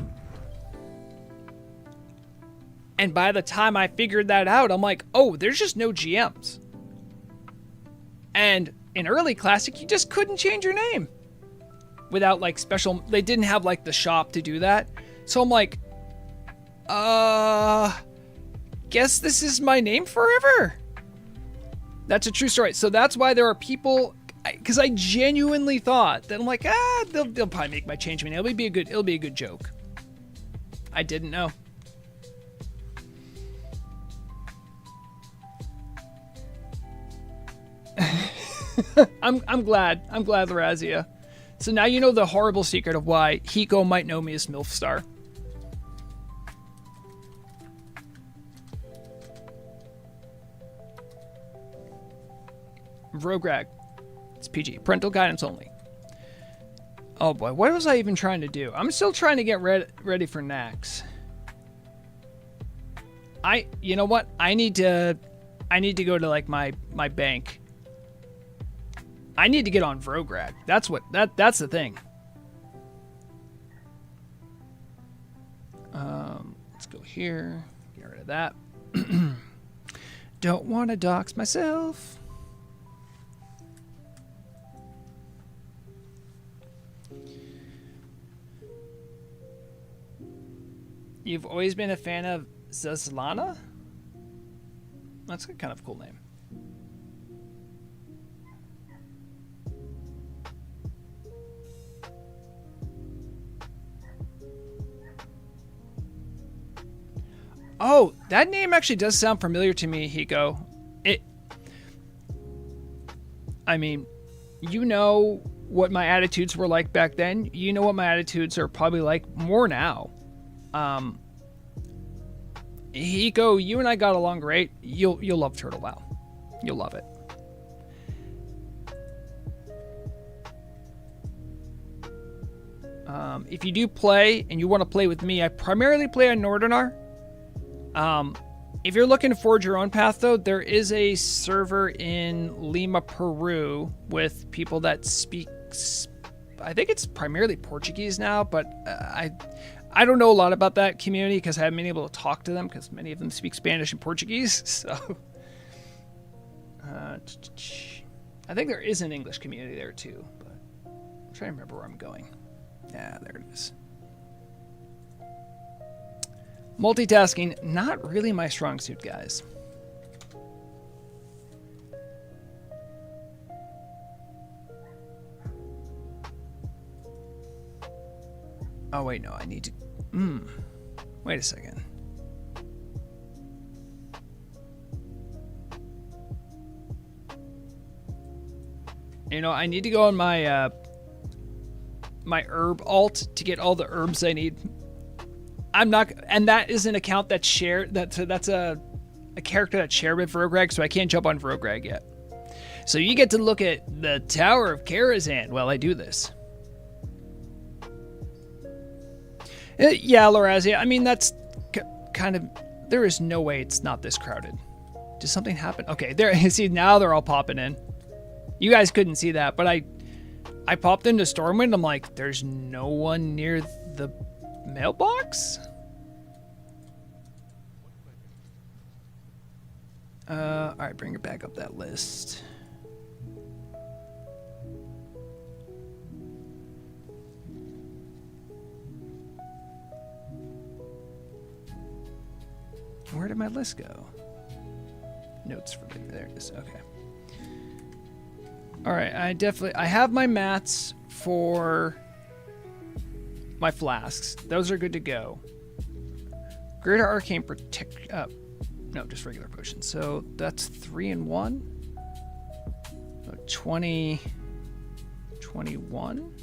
And by the time I figured that out, I'm like, oh, there's just no GMs. And in early Classic, you just couldn't change your name without like special, they didn't have like the shop to do that. So I'm like, guess this is my name forever. That's a true story. So that's why there are people, because I genuinely thought that I'm like, they'll probably make my change my name. It'll be a good joke. I didn't know. I'm glad, Larazia. So now you know the horrible secret of why Hiko might know me as Milfstar. Vrograg. It's PG. Parental guidance only. Oh boy, what was I even trying to do? I'm still trying to get ready for Nax. You know what? I need to go to like my bank. I need to get on Vrograg. That's the thing. Let's go here. Get rid of that. Don't want to dox myself. You've always been a fan of Zaslana? That's a kind of cool name. Oh, that name actually does sound familiar to me, Hiko. I mean, you know what my attitudes were like back then. You know what my attitudes are probably like more now. Hiko, you and I got along great. You'll love Turtle WoW. You'll love it. If you do play and you want to play with me, I primarily play on Nordinar. If you're looking to forge your own path, though, there is a server in Lima, Peru, with people that speak, I think it's primarily Portuguese now, but I don't know a lot about that community because I haven't been able to talk to them because many of them speak Spanish and Portuguese. So, I think there is an English community there too, but I'm trying to remember where I'm going. Yeah, there it is. Multitasking, not really my strong suit, guys. Oh, wait, no, I need to... Wait a second. You know, I need to go on my, my herb alt to get all the herbs I need. I'm not, and that is an account that's shared. That's a character that's shared with Vrograg, so I can't jump on Vrograg yet. So you get to look at the Tower of Karazhan while I do this. Yeah, Lorazia. I mean, that's kind of. There is no way it's not this crowded. Did something happen? Okay, there. See, now they're all popping in. You guys couldn't see that, but I popped into Stormwind. I'm like, there's no one near the mailbox? All right, bring it back up that list. Where did my list go? Notes for there it is. Okay. All right, I have my mats for my flasks. Those are good to go. Greater Arcane Protect. No, just regular potions. So that's 3 and 1. So 20. 21.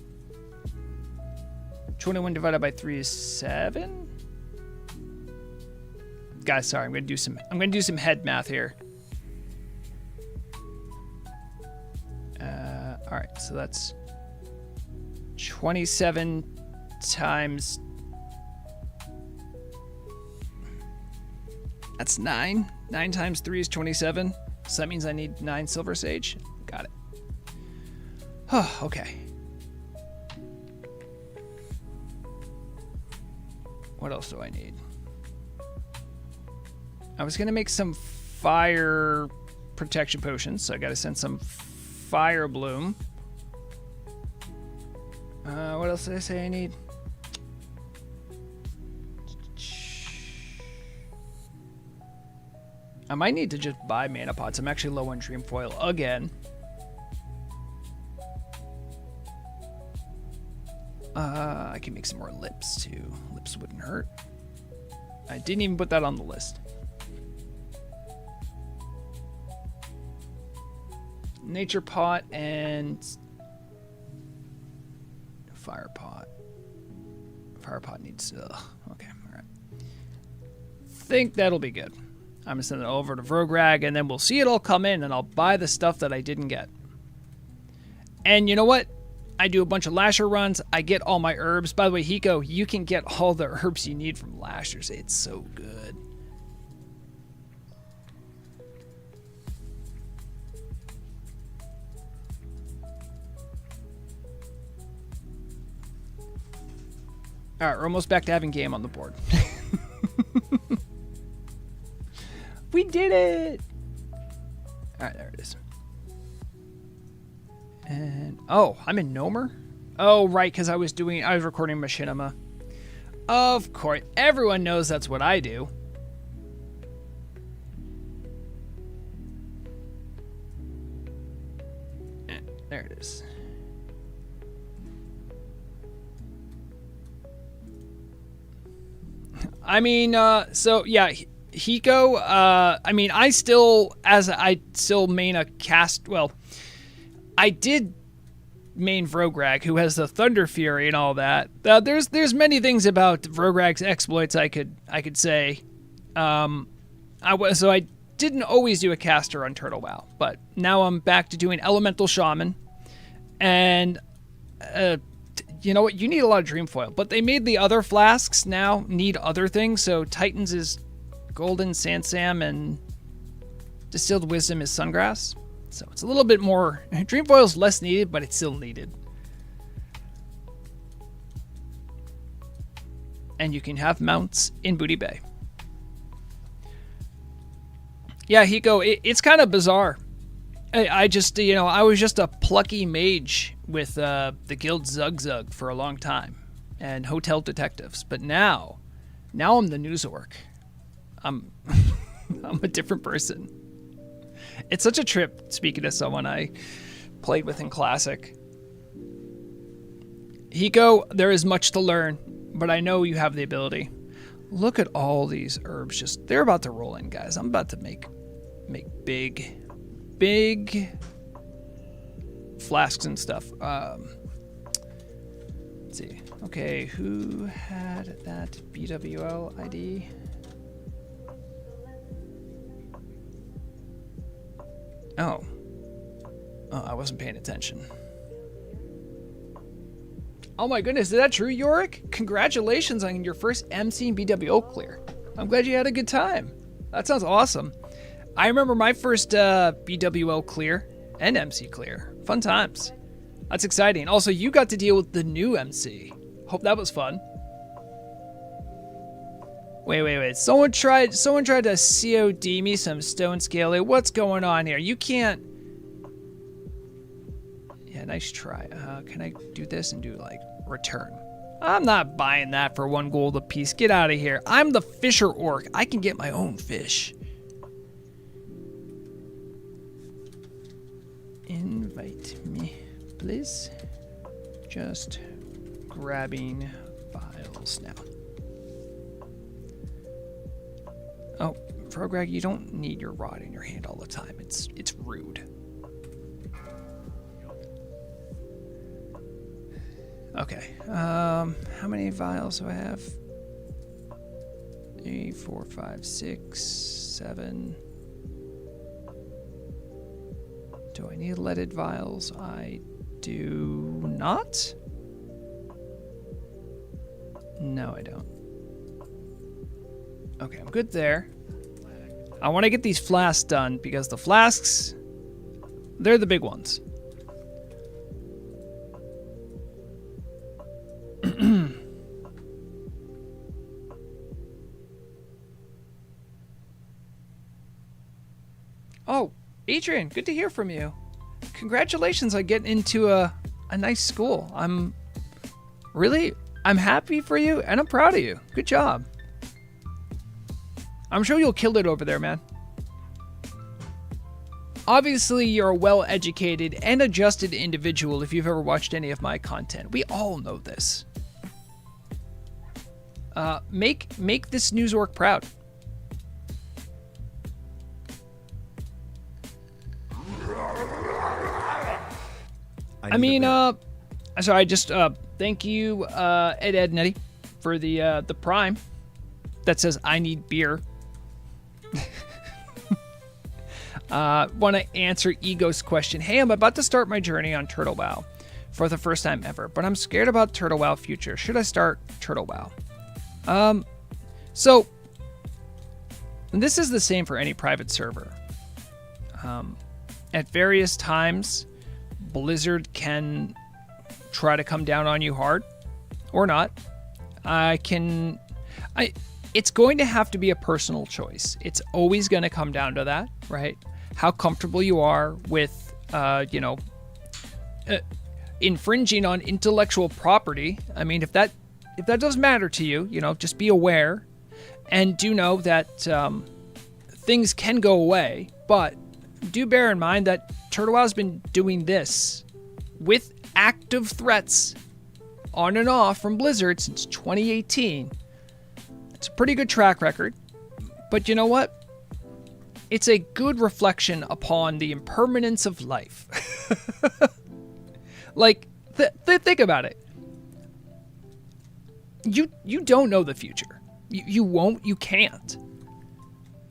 21 divided by 3 is 7. Guys, sorry, I'm gonna do some head math here. All right, so that's 27 times. That's 9. 9 times 3 is 27. So that means I need 9 Silver Sage. Got it. Oh, okay. What else do I need? I was going to make some fire protection potions, so I got to send some fire bloom. What else did I say I need? I might need to just buy mana pots. I'm actually low on dream foil again. I can make some more lips too. Lips wouldn't hurt. I didn't even put that on the list. Nature pot and fire pot. Fire pot needs. Okay, all right. Think that'll be good. I'm gonna send it over to Vrograg, and then we'll see it all come in, and I'll buy the stuff that I didn't get. And you know what? I do a bunch of Lasher runs. I get all my herbs. By the way, Hiko, you can get all the herbs you need from Lashers. It's so good. All right, we're almost back to having game on the board. We did it! All right, there it is. And oh, I'm in Nomer? Oh, right, because I was recording Machinima. Of course, everyone knows that's what I do. There it is. I mean, so yeah, Hiko, I mean, I still main a cast, well, I did main Vrograg, who has the Thunder Fury and all that. There's many things about Vrograg's exploits I could say. So I didn't always do a caster on Turtle WoW, but now I'm back to doing Elemental Shaman, and you know what? You need a lot of dream foil, but they made the other flasks now need other things. So Titans is Golden Sansam, and Distilled Wisdom is Sungrass. So it's a little bit more. Dream foil is less needed, but it's still needed. And you can have mounts in Booty Bay. Yeah, Hiko, it's kind of bizarre. I just, I was just a plucky mage with the guild Zug Zug for a long time and hotel detectives. But now I'm the news orc. I'm a different person. It's such a trip speaking to someone I played with in Classic. Hiko, there is much to learn, but I know you have the ability. Look at all these herbs. They're about to roll in, guys. I'm about to make big flasks and stuff. Let's see. Okay, who had that BWL ID? Oh, I wasn't paying attention. Oh my goodness, is that true, Yorick? Congratulations on your first MC and BWO clear. I'm glad you had a good time. That sounds awesome. I remember my first BWO clear and MC clear. Fun times. That's exciting. Also, you got to deal with the new MC. Hope that was fun. Wait. Someone tried to COD me some stone scale. What's going on here? You can't. Yeah, nice try. Can I do this and do like return? I'm not buying that for 1 gold a piece. Get out of here. I'm the fisher orc. I can get my own fish. Invite me, please. Just grabbing files now. Oh, Vrograg, you don't need your rod in your hand all the time. It's rude. Okay. How many vials do I have? 3, 4, 5, 6, 7. Do I need leaded vials? I do not. No, I don't. Okay, I'm good there. I want to get these flasks done because the flasks, they're the big ones. Oh, Adrian, good to hear from you. Congratulations on getting into a nice school. I'm happy for you and I'm proud of you. Good job. I'm sure you'll kill it over there, man. Obviously, you're a well-educated and adjusted individual if you've ever watched any of my content. We all know this. Make this news orc proud. Thank you, Ed Nettie, for the prime that says I need beer. Want to answer Ego's question. Hey, I'm about to start my journey on Turtle WoW for the first time ever, but I'm scared about Turtle WoW future. Should I start Turtle WoW? So this is the same for any private server. At various times, Blizzard can try to come down on you hard or not. It's going to have to be a personal choice. It's always going to come down to that, right? How comfortable you are with, infringing on intellectual property. I mean, if that does matter to you, just be aware and do know that things can go away. But do bear in mind that Turtle WoW has been doing this with active threats on and off from Blizzard since 2018. It's a pretty good track record. But you know what? It's a good reflection upon the impermanence of life. Like, think about it. You don't know the future. You won't. You can't.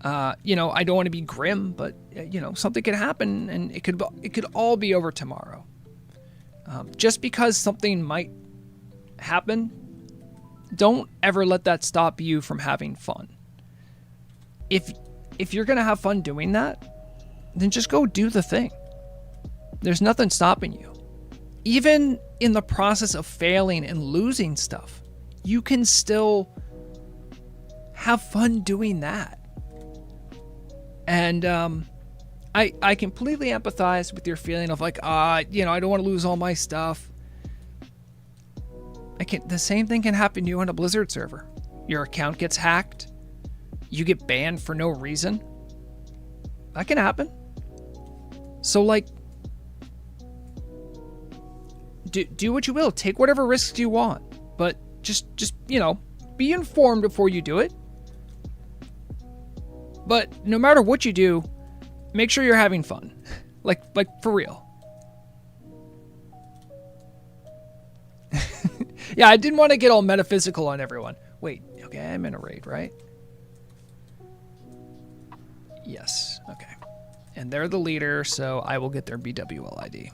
I don't want to be grim, but something could happen, and it could all be over tomorrow. Just because something might happen, don't ever let that stop you from having fun. If you're gonna have fun doing that, then just go do the thing. There's nothing stopping you. Even in the process of failing and losing stuff, you can still have fun doing that. And I completely empathize with your feeling of like, I don't want to lose all my stuff. The same thing can happen to you on a Blizzard server. Your account gets hacked. You get banned for no reason. That can happen. So like, do what you will. Take whatever risks you want, but just be informed before you do it. But no matter what you do, make sure you're having fun. like for real. Yeah, I didn't want to get all metaphysical on everyone. Wait, okay, I'm in a raid, right? Yes, okay. And they're the leader, so I will get their BWL ID.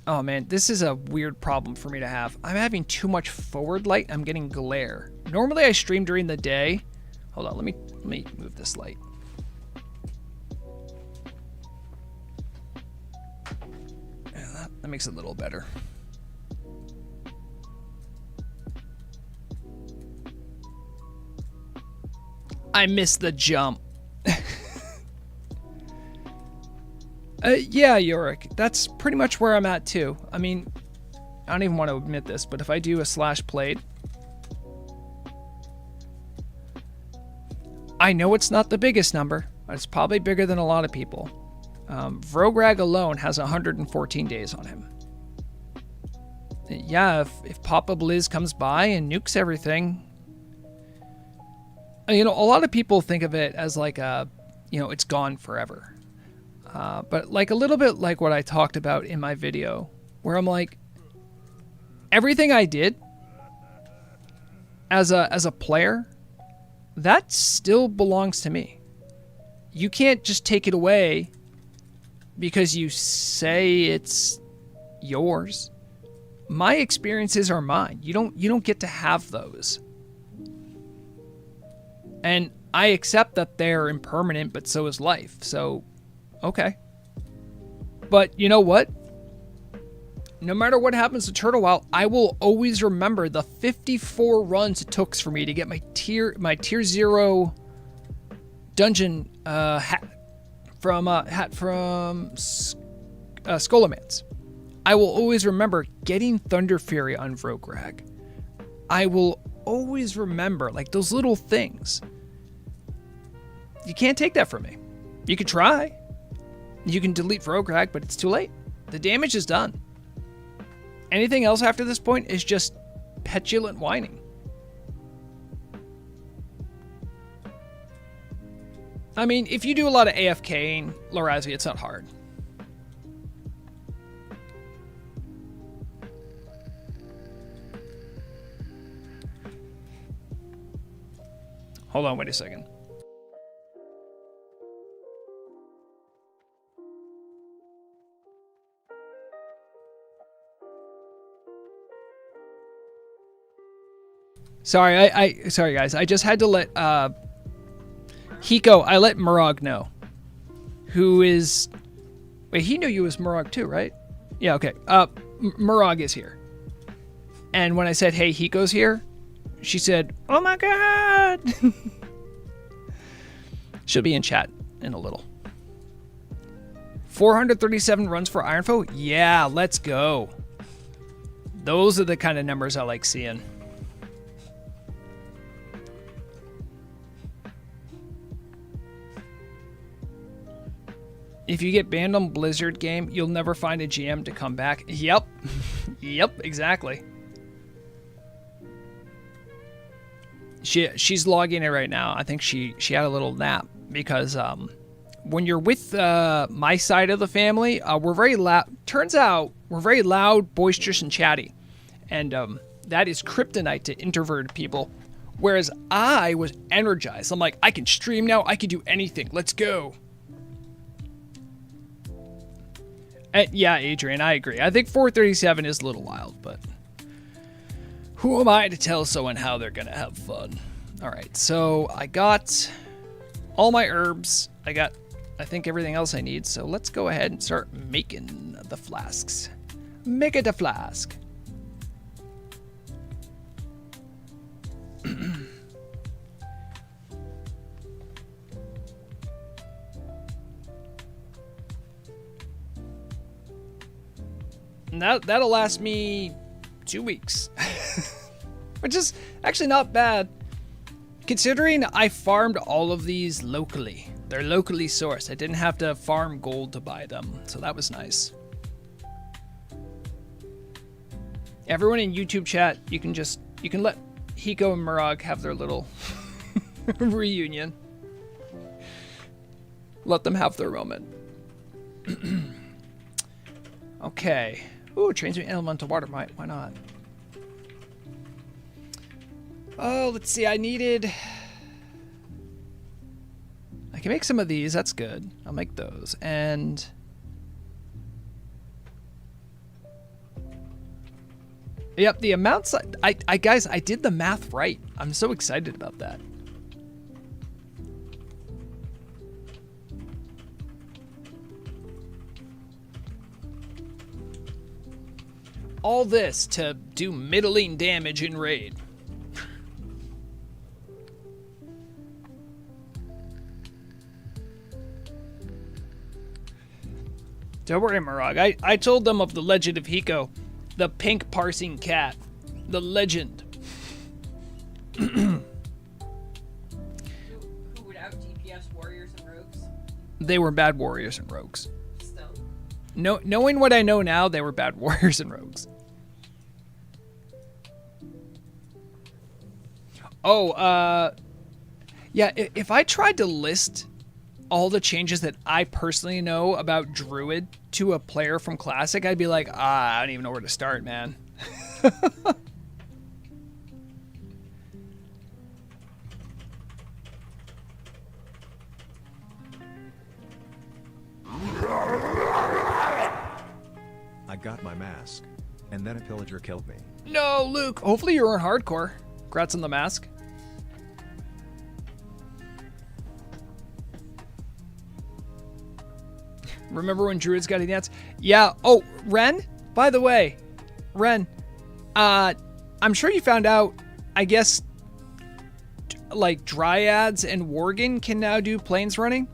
Oh man, this is a weird problem for me to have. I'm having too much forward light. I'm getting glare. Normally I stream during the day. Hold on, let me move this light. Yeah, that makes it a little better. I missed the jump. Yeah, Yorick, that's pretty much where I'm at too. I mean, I don't even want to admit this, but if I do a slash played, I know it's not the biggest number, but it's probably bigger than a lot of people. Vrograg alone has 114 days on him. Yeah, if Papa Blizz comes by and nukes everything, you know, a lot of people think of it as like a, you know, it's gone forever. But like a little bit like what I talked about in my video, where I'm like, everything I did as a player, that still belongs to me. You can't just take it away because you say it's yours. My experiences are mine. You don't get to have those. And I accept that they're impermanent, but so is life. So, okay. But you know what? No matter what happens to Turtle Wow, I will always remember the 54 runs it took for me to get my tier 0 dungeon hat from Skolomance. I will always remember getting Thunder Fury on Vrograg. I will always remember like those little things. You can't take that from me. You can try. You can delete Vrograg, but it's too late. The damage is done. Anything else after this point is just petulant whining. I mean, if you do a lot of AFKing, Lorazi, it's not hard. Hold on, wait a second. Sorry, sorry guys. I just had to let Hiko. I let Murag know, who is. Wait, he knew you was Murag too, right? Yeah. Okay. Murag is here, and when I said, "Hey, Hiko's here," she said, "Oh my god!" She'll be in chat in a little. 437 runs for Ironfoe? Yeah, let's go. Those are the kind of numbers I like seeing. If you get banned on Blizzard game, you'll never find a GM to come back. Yep. Yep, exactly. She's logging it right now. I think she had a little nap because when you're with my side of the family, we're very loud. Turns out we're very loud, boisterous, and chatty. And that is kryptonite to introverted people. Whereas I was energized. I'm like, I can stream now. I can do anything. Let's go. Yeah, Adrian, I agree. I think 437 is a little wild, but who am I to tell someone how they're going to have fun? All right, so I got all my herbs. I got, I think, everything else I need. So let's go ahead and start making the flasks. Make it a flask. And that'll last me 2 weeks, which is actually not bad, considering I farmed all of these locally. They're locally sourced. I didn't have to farm gold to buy them, so that was nice. Everyone in YouTube chat, you can let Hiko and Murag have their little reunion. Let them have their moment. Okay. Ooh, transmute elemental water. Why not? Oh, let's see. I can make some of these. That's good. I'll make those. And yep, the amounts. Guys, I did the math right. I'm so excited about that. All this to do middling damage in raid. Don't worry, Murag. I told them of the legend of Hiko, the pink parsing cat. The legend. Who would out DPS warriors and rogues? They were bad warriors and rogues. Still. No, knowing what I know now, they were bad warriors and rogues. Oh, yeah, if I tried to list all the changes that I personally know about Druid to a player from Classic, I'd be like, I don't even know where to start, man. I got my mask, and then a pillager killed me. No, Luke. Hopefully you're in hardcore. Congrats on the mask. Remember when Druids got a dance? Yeah. Oh, Ren, by the way, Ren, I'm sure you found out, I guess, like Dryads and Worgen can now do planes running.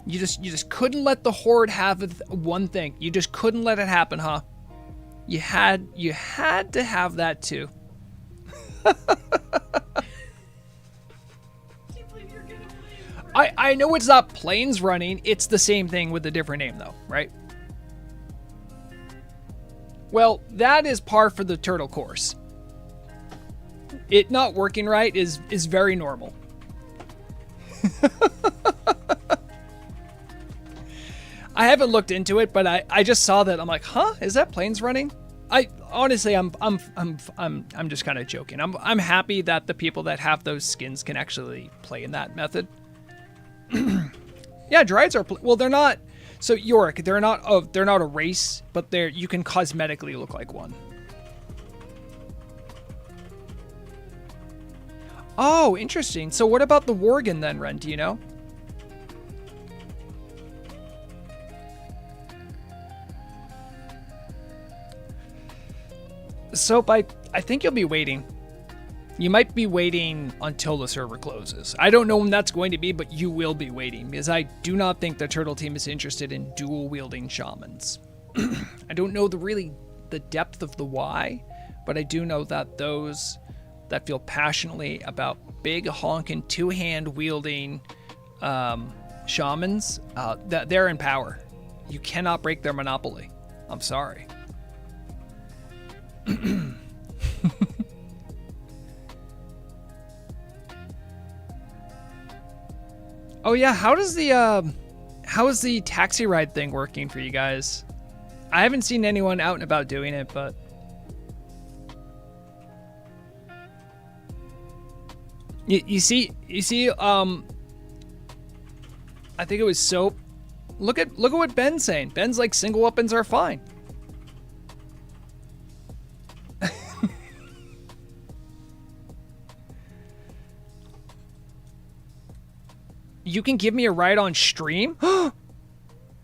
You just couldn't let the Horde have one thing. You just couldn't let it happen, huh? You had to have that too. I know it's not planes running. It's the same thing with a different name, though, right? Well, that is par for the turtle course. It not working right is very normal. I haven't looked into it, but I just saw that. I'm like, huh? Is that planes running? I honestly, I'm just kind of joking. I'm happy that the people that have those skins can actually play in that method. Yeah, Dryads are well. They're not. So Yorick, they're not a race, but you can cosmetically look like one. Oh, interesting. So what about the Worgen then, Ren? Do you know? Soap, I think you'll be waiting. You might be waiting until the server closes. I don't know when that's going to be, but you will be waiting, because I do not think the Turtle team is interested in dual-wielding shamans. I don't know the depth of the why, but I do know that those that feel passionately about big honking two-hand wielding shamans, that they're in power. You cannot break their monopoly. I'm sorry. Oh yeah, how is the taxi ride thing working for you guys? I haven't seen anyone out and about doing it, but you see I think it was Soap. Look at what Ben's saying. Ben's like, single weapons are fine. You can give me a ride on stream?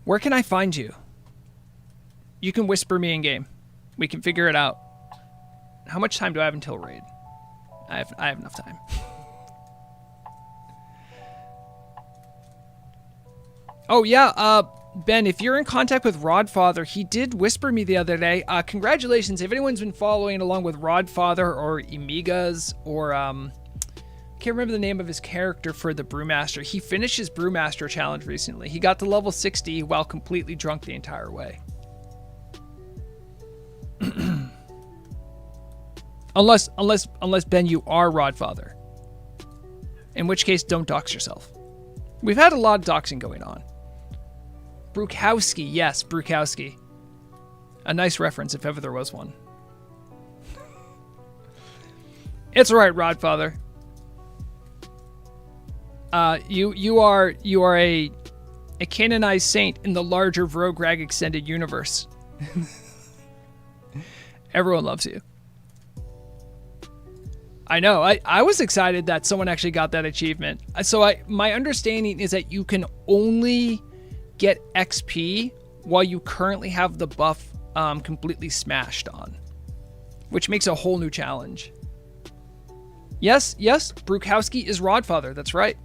Where can I find you? You can whisper me in game. We can figure it out. How much time do I have until raid? I have enough time. Oh yeah, Ben, if you're in contact with Rodfather, he did whisper me the other day. Congratulations, if anyone's been following along with Rodfather or Emigas or can't remember the name of his character for the Brewmaster. He finished his Brewmaster challenge recently. He got to level 60 while completely drunk the entire way. unless Ben, you are Rodfather. In which case, don't dox yourself. We've had a lot of doxing going on. Brukowski, yes, Brukowski. A nice reference if ever there was one. It's alright, Rodfather. You are a canonized saint in the larger Vrograg extended universe. Everyone loves you. I know. I was excited that someone actually got that achievement. So my understanding is that you can only get XP while you currently have the buff completely smashed on, which makes a whole new challenge. Yes, Brukowski is Rodfather. That's right.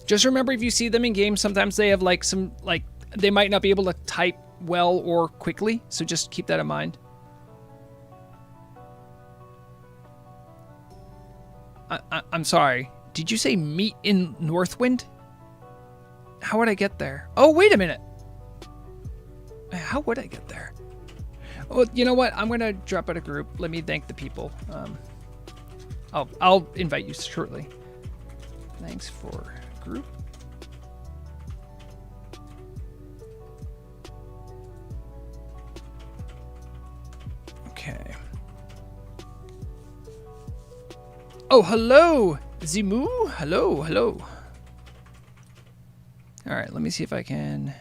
Just remember, if you see them in game, sometimes they have like some, like, they might not be able to type well or quickly, so just keep that in mind. I'm sorry. Did you say meet in Northwind? How would I get there? Oh, wait a minute. How would I get there? Oh, you know what? I'm going to drop out a group. Let me thank the people. I'll invite you shortly. Thanks for group. Okay. Oh, hello, Zimu. Hello, hello. All right, let me see if I can.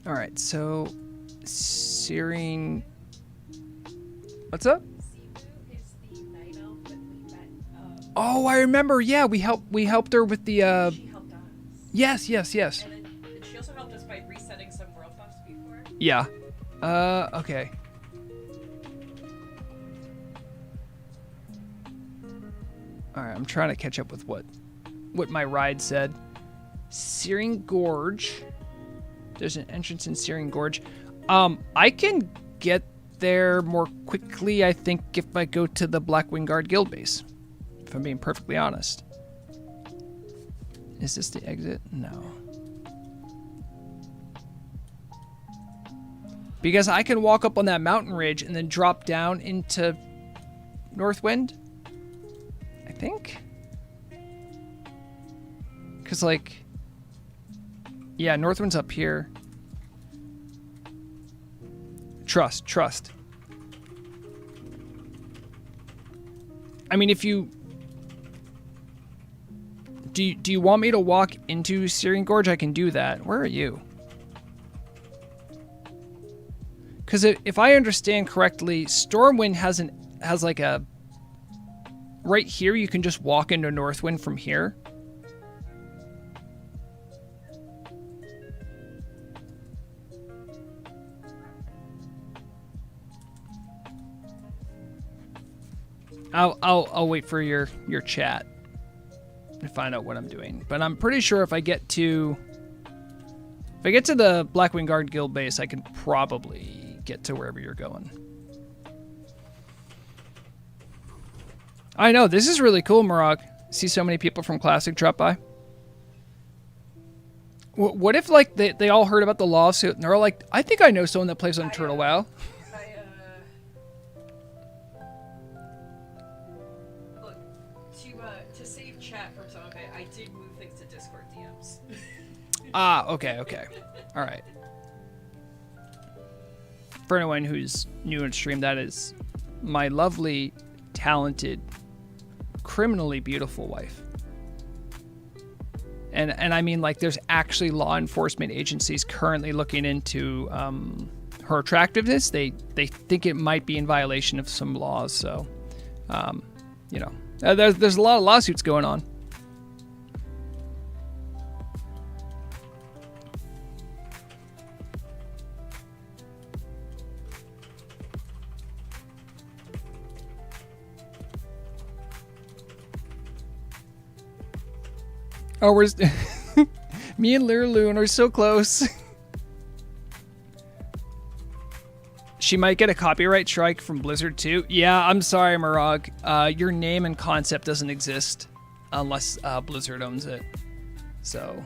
All right, so Searing. What's up? Simu is the night elf that we met. Oh, I remember. Yeah, we helped her with the. She helped us. Yes. And then she also helped us by resetting some world buffs before. Yeah. Okay. All right, I'm trying to catch up with what my ride said. Searing Gorge. There's an entrance in Searing Gorge. I can get there more quickly, I think, if I go to the Blackwing Guard Guild base. If I'm being perfectly honest. Is this the exit? No. Because I can walk up on that mountain ridge and then drop down into Northwind. I think. Because, like... Yeah, Northwind's up here. Trust. I mean, if you... Do you want me to walk into Searing Gorge? I can do that. Where are you? Because if I understand correctly, Stormwind has like a... Right here, you can just walk into Northwind from here. I'll wait for your chat to find out what I'm doing. But I'm pretty sure if I get to the Blackwing Guard Guild base, I can probably get to wherever you're going. I know, this is really cool, Murag. See so many people from Classic drop by. What if, like, they all heard about the lawsuit and they're all like, I think I know someone that plays on Turtle WoW. To save chat from some of it, I did move things to Discord DMs. Okay. All right. For anyone who's new in stream, that is my lovely, talented, criminally beautiful wife. And I mean, like, there's actually law enforcement agencies currently looking into her attractiveness. They think it might be in violation of some laws. So, you know, there's a lot of lawsuits going on. Oh, we're me and Lirloon are so close. She might get a copyright strike from Blizzard too. Yeah, I'm sorry, Murag. Your name and concept doesn't exist unless Blizzard owns it. So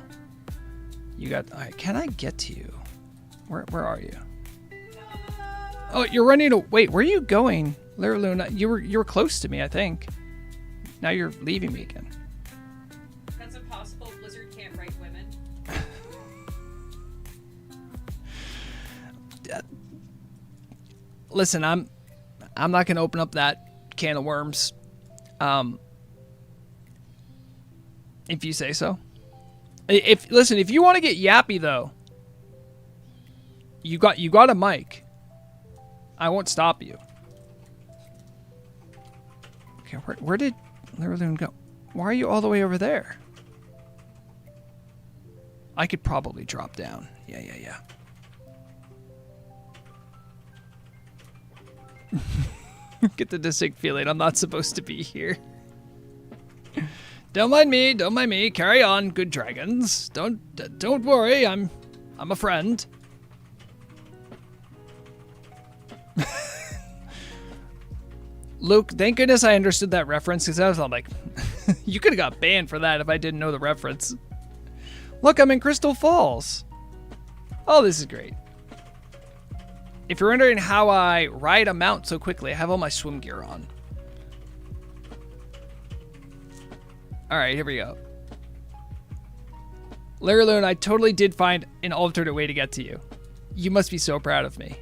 you got. All right, can I get to you? Where are you? Oh, you're running away. Wait, where are you going, Lirloon? You were close to me, I think. Now you're leaving me again. That's impossible. Blizzard can't write women. Listen, I'm not gonna open up that can of worms. If you say so. If you want to get yappy though, you got a mic. I won't stop you. Okay, where did Lirloon go? Why are you all the way over there? I could probably drop down. Yeah. Get the distinct feeling I'm not supposed to be here. Don't mind me, don't mind me. Carry on, good dragons. Don't worry, I'm a friend. Luke, thank goodness I understood that reference, because I was all like, you could have got banned for that if I didn't know the reference. Look, I'm in Crystal Falls. Oh, this is great. If you're wondering how I ride a mount so quickly, I have all my swim gear on. Alright, here we go. Larry Loon, I totally did find an alternate way to get to you. You must be so proud of me.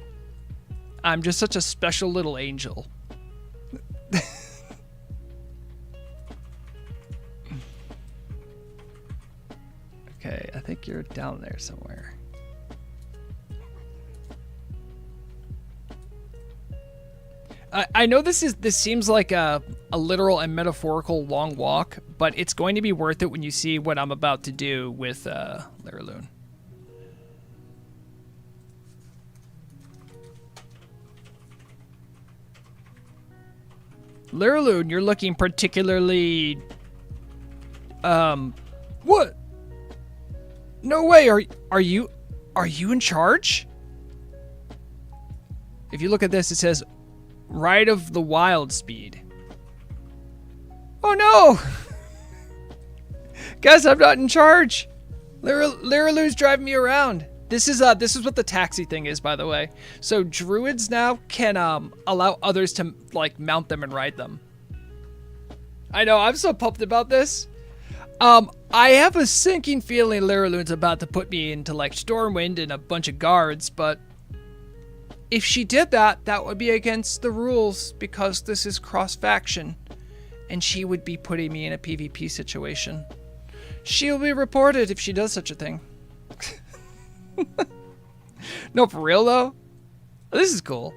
I'm just such a special little angel. Okay, I think you're down there somewhere. I know this seems like a literal and metaphorical long walk, but it's going to be worth it when you see what I'm about to do with Larry Loon. Larry Loon, you're looking particularly what? No way, are you in charge? If you look at this, it says Ride of the Wild speed. Oh no! Guys, I'm not in charge. Larry Lou's driving me around. This is what the taxi thing is, by the way. So druids now can allow others to like mount them and ride them. I know, I'm so pumped about this. I have a sinking feeling Larry Loon's about to put me into like Stormwind and a bunch of guards, but if she did that, that would be against the rules because this is cross-faction, and she would be putting me in a PvP situation. She'll be reported if she does such a thing. No, for real though? This is cool.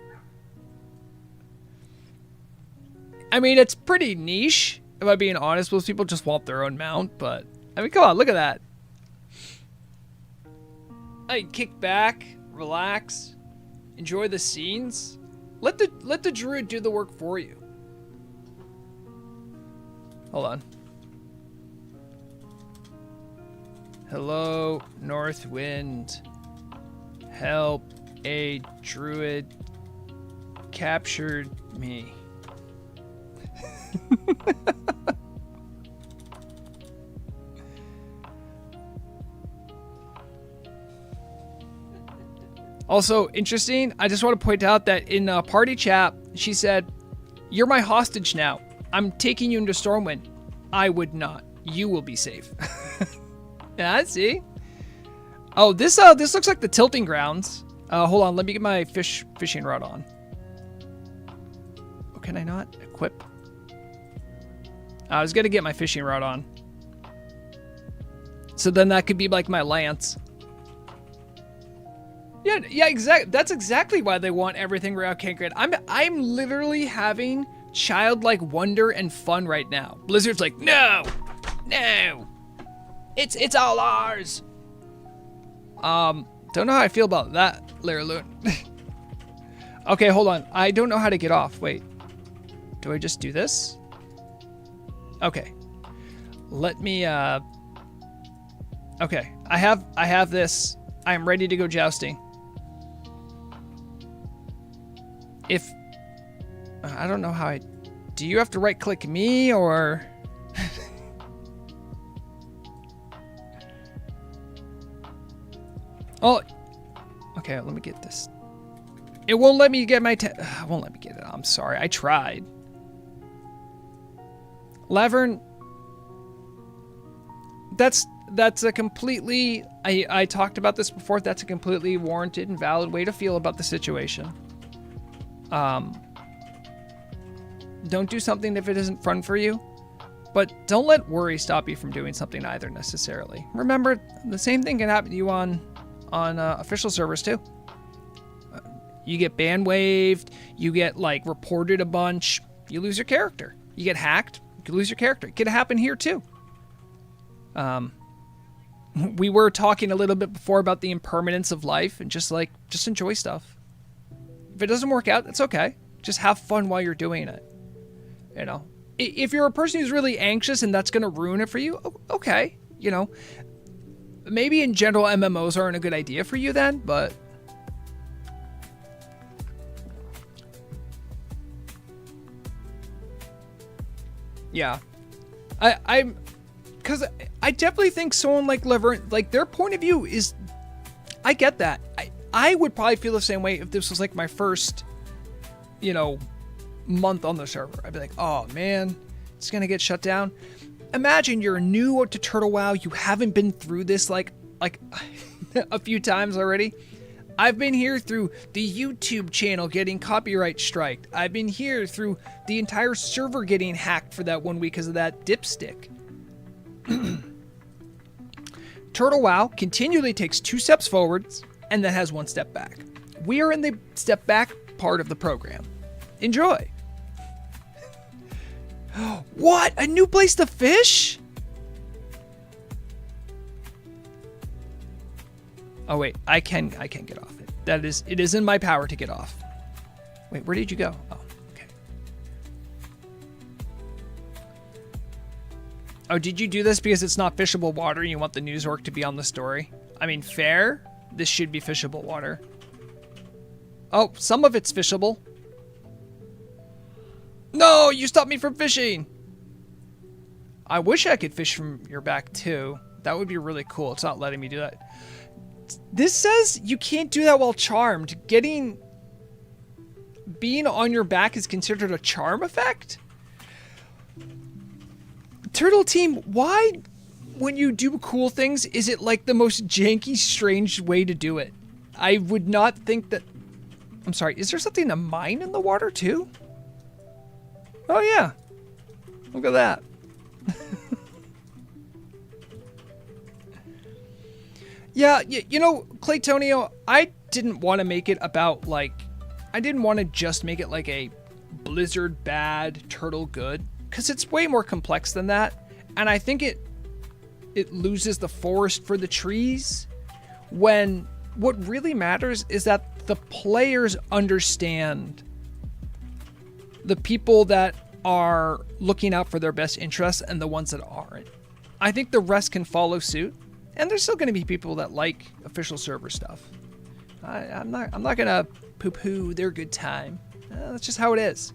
I mean, it's pretty niche, if I'm being honest. Most people just want their own mount, but I mean, come on, look at that. I kick back, relax. Enjoy the scenes. Let the druid do the work for you. Hold on. Hello, North Wind. Help, a druid captured me. Also, interesting, I just want to point out that in a party chat, she said, "You're my hostage now. I'm taking you into Stormwind." I would not. You will be safe. Yeah, I see. Oh, this looks like the tilting grounds. Hold on, let me get my fishing rod on. Oh, can I not equip? I was gonna get my fishing rod on. So then that could be like my lance. Yeah, exactly. That's exactly why they want everything around Cancred. I'm literally having childlike wonder and fun right now. Blizzard's like, no, it's all ours. Don't know how I feel about that, Larry Loon. Okay, hold on. I don't know how to get off. Wait, do I just do this? Okay, let me. Okay, I have this. I am ready to go jousting. If I don't know how do you have to right click me or oh, okay, let me get this. It won't let me get my it won't let me get it. I'm sorry, I tried. Laverne, that's a completely I talked about this before. That's a completely warranted and valid way to feel about the situation. Don't do something if it isn't fun for you, but don't let worry stop you from doing something either necessarily. Remember, the same thing can happen to you on official servers too. You get ban waived, you get like reported a bunch, you lose your character. You get hacked, you can lose your character. It could happen here too. We were talking a little bit before about the impermanence of life and just enjoy stuff. If it doesn't work out, it's okay. Just have fun while you're doing it. You know, if you're a person who's really anxious and that's going to ruin it for you, okay. You know, maybe in general MMOs aren't a good idea for you then, but yeah, because I definitely think someone like Laverne, like their point of view is, I get that. I would probably feel the same way if this was like my first, you know, month on the server. I'd be like, oh man, it's gonna get shut down. Imagine you're new to Turtle WoW. You haven't been through this like a few times already. I've been here through the YouTube channel getting copyright striked. I've been here through the entire server getting hacked for that 1 week because of that dipstick. Turtle WoW continually takes 2 steps forwards and then has 1 step back. We are in the step back part of the program. Enjoy. What? A new place to fish? Oh wait, I can get off it. It is in my power to get off. Wait, where did you go? Oh, okay. Oh, did you do this because it's not fishable water and you want the news orc to be on the story? I mean, fair. This should be fishable water. Oh, some of it's fishable. No, you stopped me from fishing. I wish I could fish from your back too. That would be really cool. It's not letting me do that. This says you can't do that while charmed. Being on your back is considered a charm effect? Turtle Team, why, when you do cool things, is it like the most janky, strange way to do it? I would not think that... I'm sorry, is there something to mine in the water too? Oh yeah. Look at that. Yeah, you know, Claytonio, I didn't want to make it about, like, I didn't want to just make it like a Blizzard bad, Turtle good, because it's way more complex than that, and I think it loses the forest for the trees, when what really matters is that the players understand the people that are looking out for their best interests and the ones that aren't. I think the rest can follow suit. And there's still going to be people that like official server stuff. I'm not going to poo-poo their good time. That's just how it is.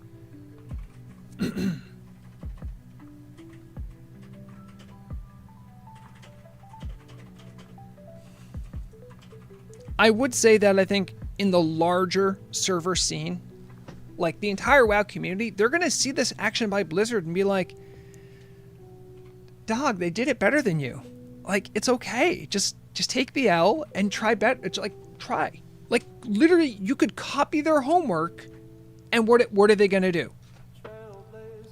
I would say that I think in the larger server scene, like the entire WoW community, they're going to see this action by Blizzard and be like, dog, they did it better than you. Like, it's okay. Just take the L and try better. It's like, try. Like, literally, you could copy their homework, and what are they going to do?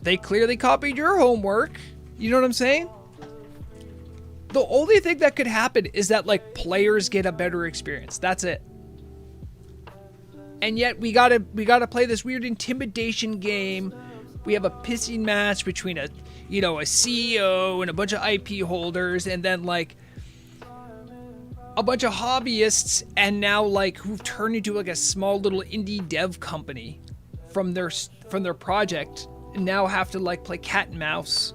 They clearly copied your homework. You know what I'm saying? The only thing that could happen is that, like, players get a better experience. That's it. And yet, we gotta play this weird intimidation game. We have a pissing match between a CEO and a bunch of IP holders, and then like a bunch of hobbyists, and now like who've turned into like a small little indie dev company from their project, and now have to like play cat and mouse.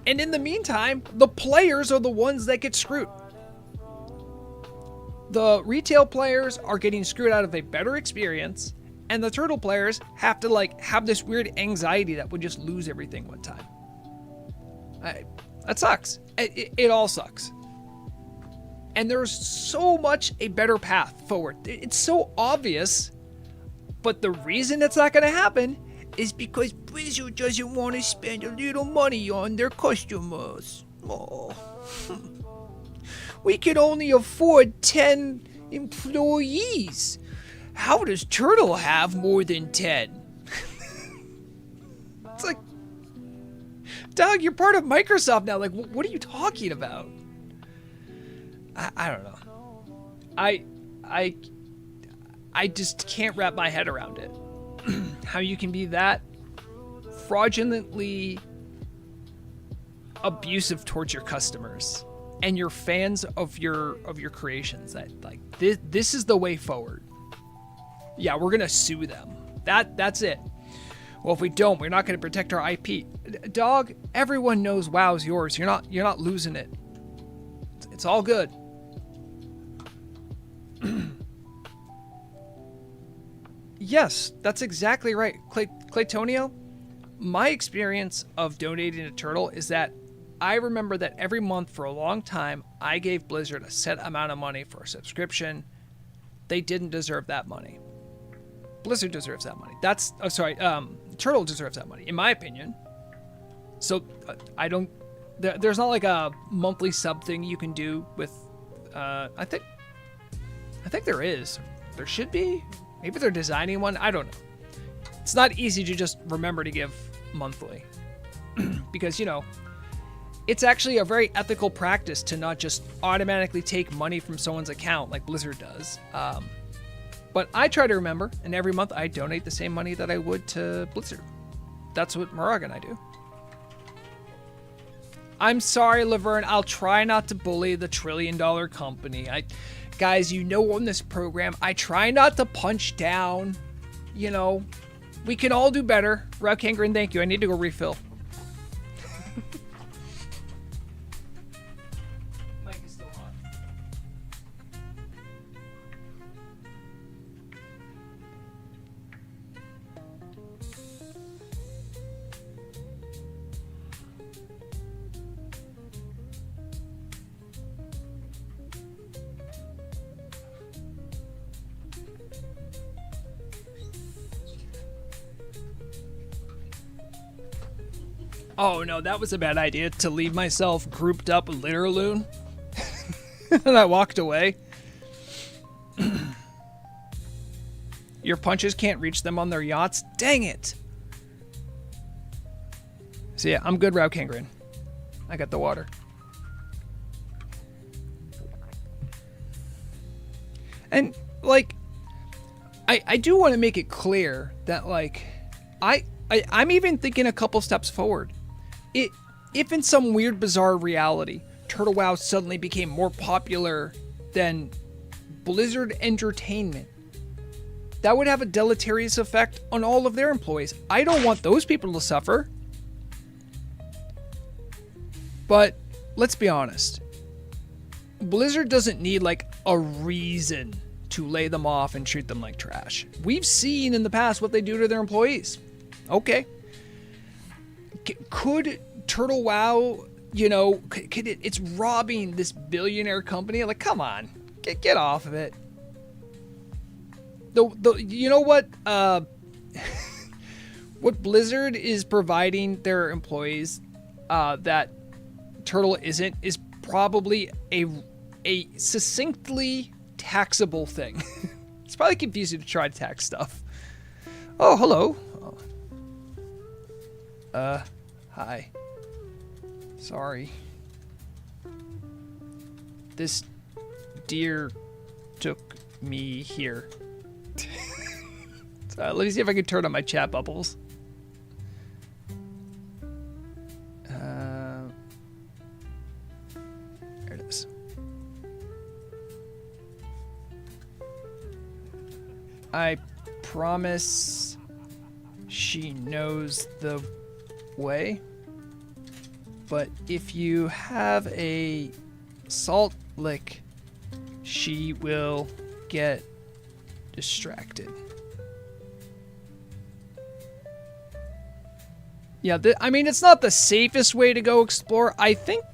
And in the meantime, the players are the ones that get screwed. The retail players are getting screwed out of a better experience, and the turtle players have to like have this weird anxiety that would just lose everything one time. That sucks. It all sucks. And there's so much a better path forward. It's so obvious, but the reason it's not going to happen is because Blizzard doesn't want to spend a little money on their customers. Oh. We can only afford 10 employees. How does Turtle have more than 10? It's like, dog, you're part of Microsoft now. Like, what are you talking about? I don't know. I just can't wrap my head around it. How you can be that fraudulently abusive towards your customers and your fans of your creations. That like this is the way forward. Yeah, we're gonna sue them. That's it. Well, if we don't, we're not going to protect our IP. Dog, everyone knows WoW's yours. You're not losing it. It's all good. Yes, that's exactly right. Claytonio, my experience of donating to Turtle is that I remember that every month for a long time, I gave Blizzard a set amount of money for a subscription. They didn't deserve that money. Blizzard deserves that money. Turtle deserves that money, in my opinion. So I don't. There's not like a monthly sub thing you can do with. I think there is. There should be. Maybe they're designing one. I don't know. It's not easy to just remember to give monthly, because it's actually a very ethical practice to not just automatically take money from someone's account like Blizzard does. But I try to remember, and every month I donate the same money that I would to Blizzard. That's what Vrograg and I do. I'm sorry, Laverne. I'll try not to bully the $1 trillion company. Guys, on this program, I try not to punch down. We can all do better. Route Kangaroo, thank you. I need to go refill. Mic is still hot. Oh no, that was a bad idea to leave myself grouped up with Litterloon. And I walked away. Your punches can't reach them on their yachts? Dang it! So yeah, I'm good, Route Kangaroo. I got the water. And I do want to make it clear that I'm even thinking a couple steps forward. If in some weird, bizarre reality, Turtle WoW suddenly became more popular than Blizzard Entertainment, that would have a deleterious effect on all of their employees. I don't want those people to suffer. But let's be honest. Blizzard doesn't need a reason to lay them off and treat them like trash. We've seen in the past what they do to their employees. Okay. Could Turtle WoW, it's robbing this billionaire company? Come on, get off of it. You know what? What Blizzard is providing their employees that Turtle isn't is probably a succinctly taxable thing. It's probably confusing to try to tax stuff. Oh, hello. Hi. Sorry. This deer took me here. So, let me see if I can turn on my chat bubbles. There it is. I promise she knows the way, but if you have a salt lick, she will get distracted. Yeah, it's not the safest way to go explore. I think...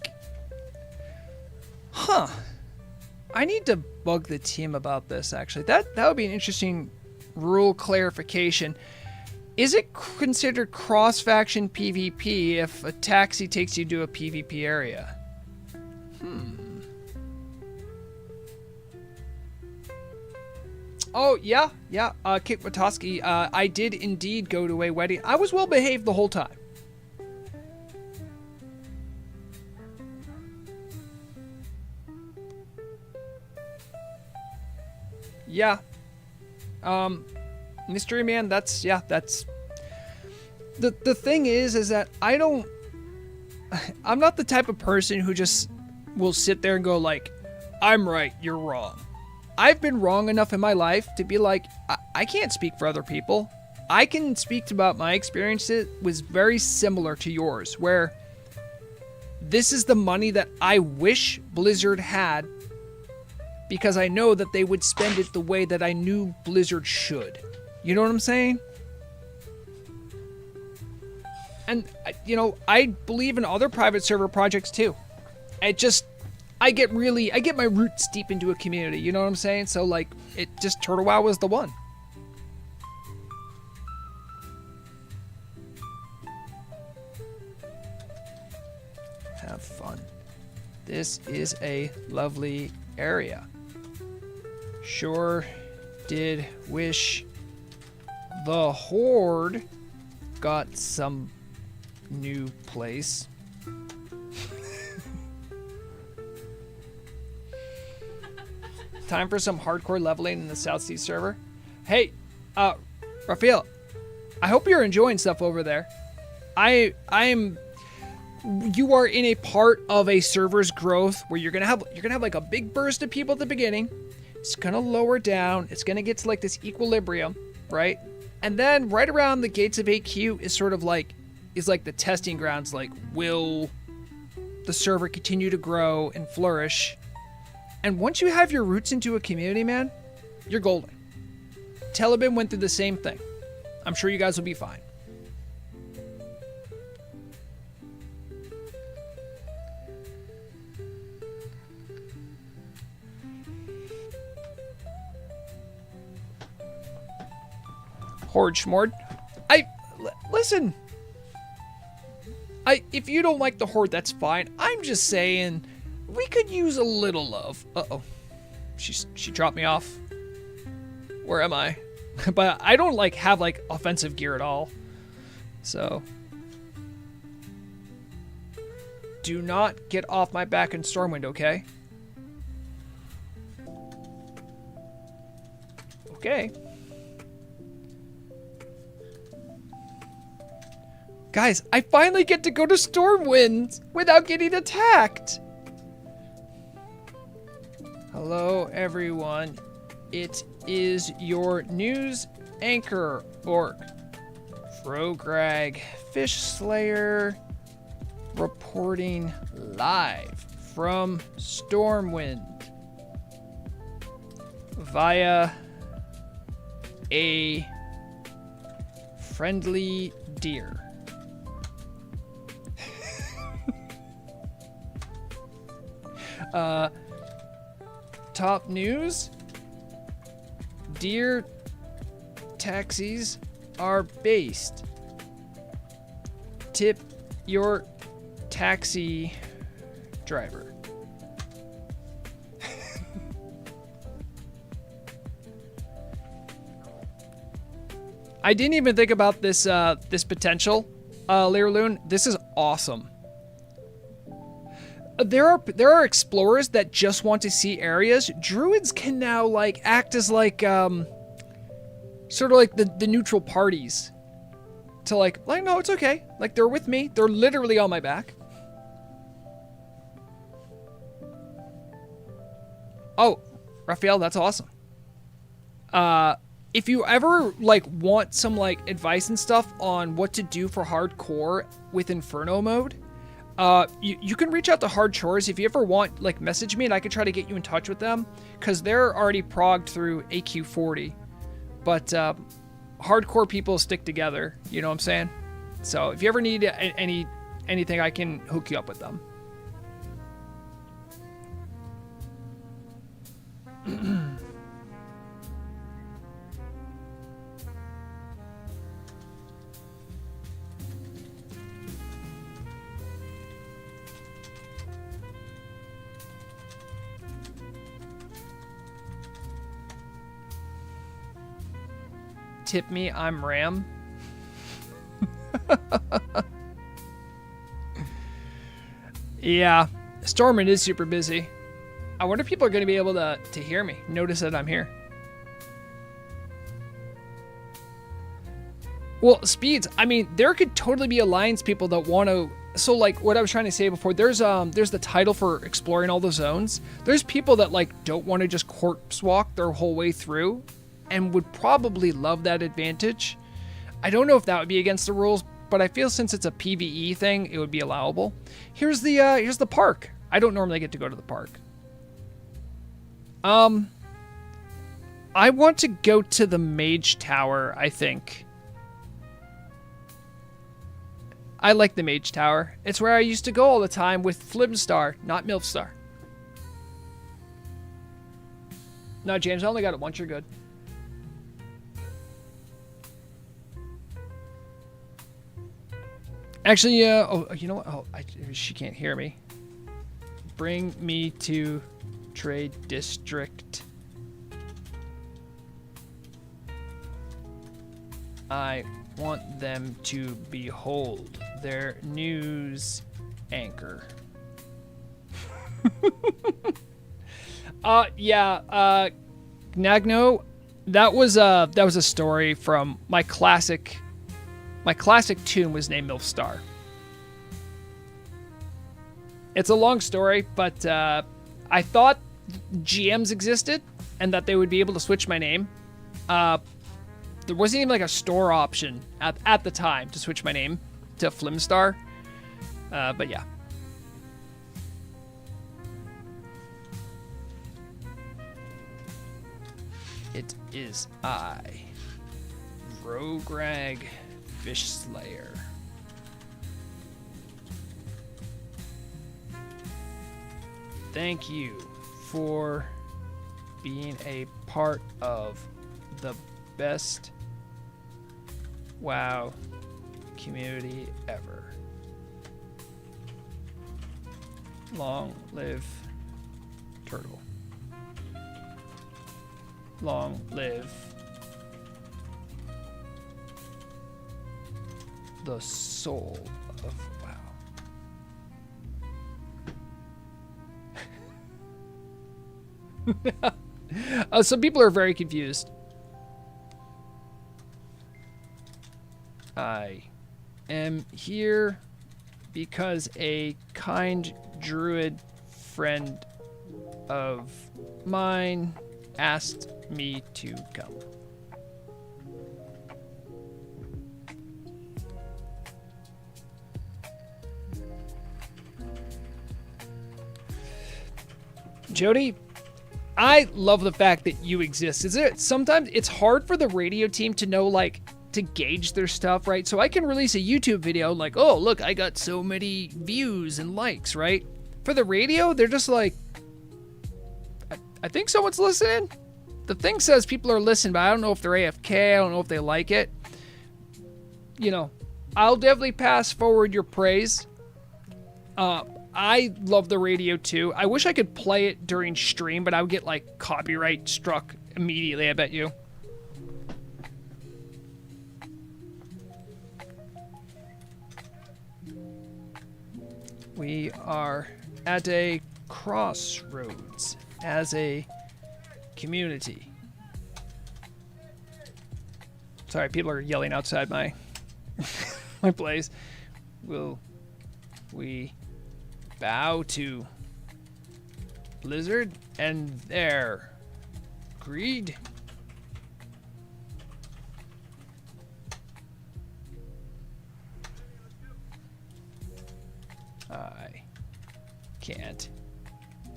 I need to bug the team about this, actually. That would be an interesting rule clarification. Is it considered cross-faction PvP if a taxi takes you to a PvP area? Oh, yeah. Kit Watoski, I did indeed go to a wedding. I was well behaved the whole time. Yeah. Mystery Man, that's the thing is that I'm not the type of person who just will sit there and go I'm right, you're wrong. I've been wrong enough in my life to be I can't speak for other people. I can speak about my experience. It was very similar to yours, where this is the money that I wish Blizzard had, because I know that they would spend it the way that I knew Blizzard should. You know what I'm saying? And, you know, I believe in other private server projects too. I get my roots deep into a community, you know what I'm saying? So, like, Turtle WoW was the one. Have fun. This is a lovely area. Sure did wish the Horde got some new place. Time for some hardcore leveling in the South Sea server. Hey, Raphael, I hope you're enjoying stuff over there. You are in a part of a server's growth where you're gonna have like a big burst of people at the beginning. It's gonna lower down. It's gonna get to like this equilibrium, right? And then right around the gates of AQ is like the testing grounds. Like, will the server continue to grow and flourish? And once you have your roots into a community, man, you're golden. Telebin went through the same thing. I'm sure you guys will be fine. Horde Schmord. Listen. If you don't like the Horde, that's fine. I'm just saying, we could use a little love. Uh-oh. She dropped me off. Where am I? But I don't have offensive gear at all. So. Do not get off my back in Stormwind, okay? Okay. Guys, I finally get to go to Stormwind without getting attacked. Hello, everyone. It is your news anchor, Orc. Vrograg, Fish Slayer, reporting live from Stormwind via a friendly deer. Top news. Deer taxis are based. Tip your taxi driver. I didn't even think about this potential, Leerloon. This is awesome. There are explorers that just want to see areas. Druids can now act as sort of like the neutral parties. To no, it's okay. They're with me. They're literally on my back. Oh, Raphael, that's awesome. If you ever want some advice and stuff on what to do for hardcore with Inferno mode, you can reach out to Hard Chores. If you ever want, message me and I can try to get you in touch with them, because they're already progged through AQ40. But hardcore people stick together, you know what I'm saying? So if you ever need anything, I can hook you up with them. Tip me, I'm Ram. Yeah, Stormwind is super busy. I wonder if people are going to be able to hear me, notice that I'm here. Well, speeds, I mean, there could totally be alliance people that want to. So what I was trying to say before, there's the title for exploring all the zones. There's people that don't want to just corpse walk their whole way through, and would probably love that advantage. I don't know if that would be against the rules, but I feel since it's a PvE thing, it would be allowable. Here's the park. I don't normally get to go to the park. I want to go to the Mage Tower, I think. I like the Mage Tower. It's where I used to go all the time with Flimstar, not Milfstar. No, James, I only got it once. You're good. Actually, oh, you know what? Oh, she can't hear me. Bring me to Trade District. I want them to behold their news anchor. Nagno, that was a story from my classic tune was named Milfstar. It's a long story, but I thought GMs existed and that they would be able to switch my name. There wasn't even like a store option at the time to switch my name to Flimstar. But yeah. It is I, Vrograg Fish Slayer. Thank you for being a part of the best WoW community ever. Long live Turtle. Long live the soul of WoW. Some people are very confused. I am here because a kind druid friend of mine asked me to come. Jody, I love the fact that you exist. Is it sometimes it's hard for the radio team to know, like, to gauge their stuff, right? So I can release a YouTube video like, oh, look, I got so many views and likes, right? For the radio, they're just like, I think someone's listening. The thing says people are listening, but I don't know if they're AFK. I don't know if they like it. You know, I'll definitely pass forward your praise. I love the radio too. I wish I could play it during stream, but I would get like copyright struck immediately, I bet you. We are at a crossroads as a community. Sorry, people are yelling outside my my place. Will we bow to Blizzard and their greed? I can't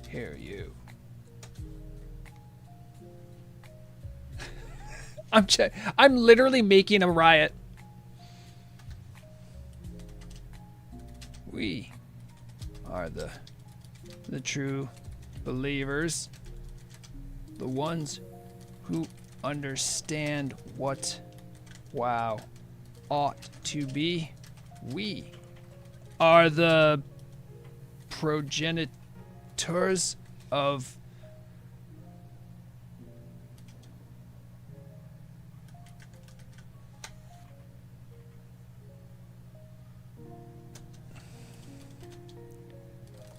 hear you. I'm literally making a riot. We are the true believers, the ones who understand what WoW ought to be. We are the progenitors of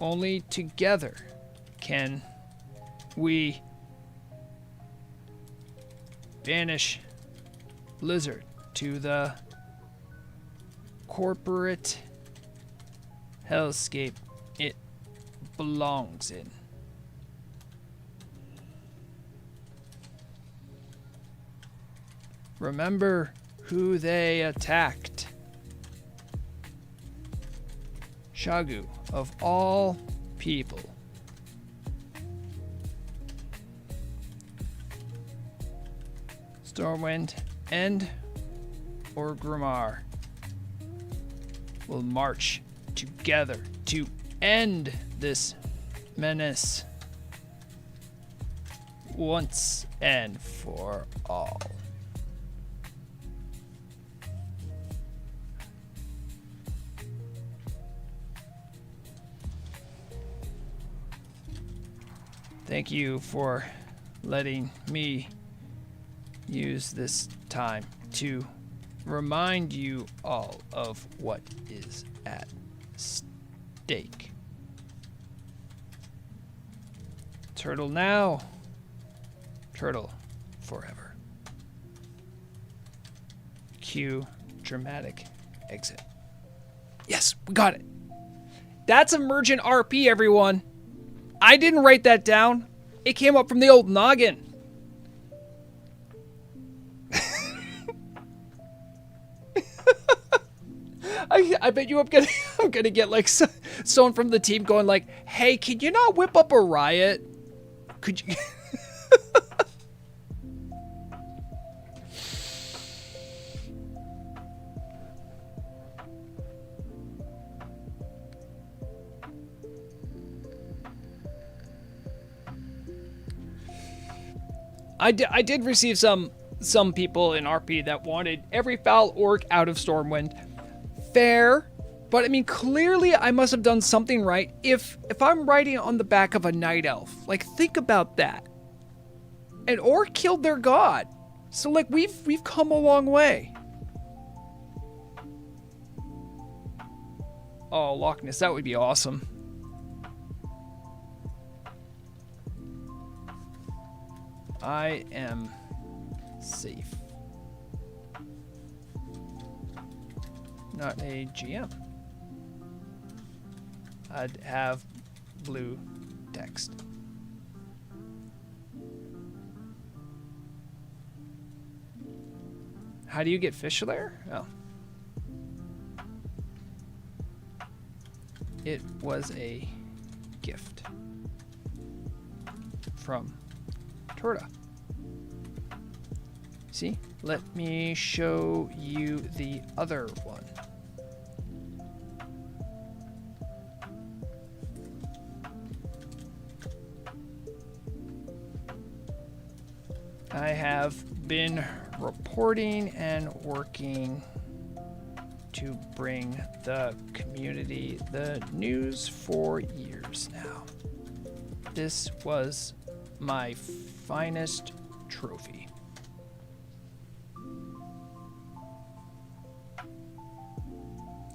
only together can we banish Blizzard to the corporate hellscape it belongs in. Remember who they attacked. Shagu, of all people. Stormwind and Orgrimmar will march together to end this menace once and for all. Thank you for letting me use this time to remind you all of what is at stake. Turtle now, turtle forever. Cue dramatic exit. Yes, we got it. That's emergent RP, everyone. I didn't write that down. It came up from the old noggin. I bet you I'm gonna get like someone from the team going like, "Hey, can you not whip up a riot? Could you?" I did receive some people in RP that wanted every foul orc out of Stormwind. Fair, but I mean, clearly I must have done something right if I'm riding on the back of a night elf. Like, think about that. An orc killed their god. So like we've come a long way. Oh, Loch Ness, that would be awesome. I am safe. Not a GM. I'd have blue text. How do you get fish lair? Oh. It was a gift from Torta. See? Let me show you the other one. I have been reporting and working to bring the community the news for years now. This was my finest trophy.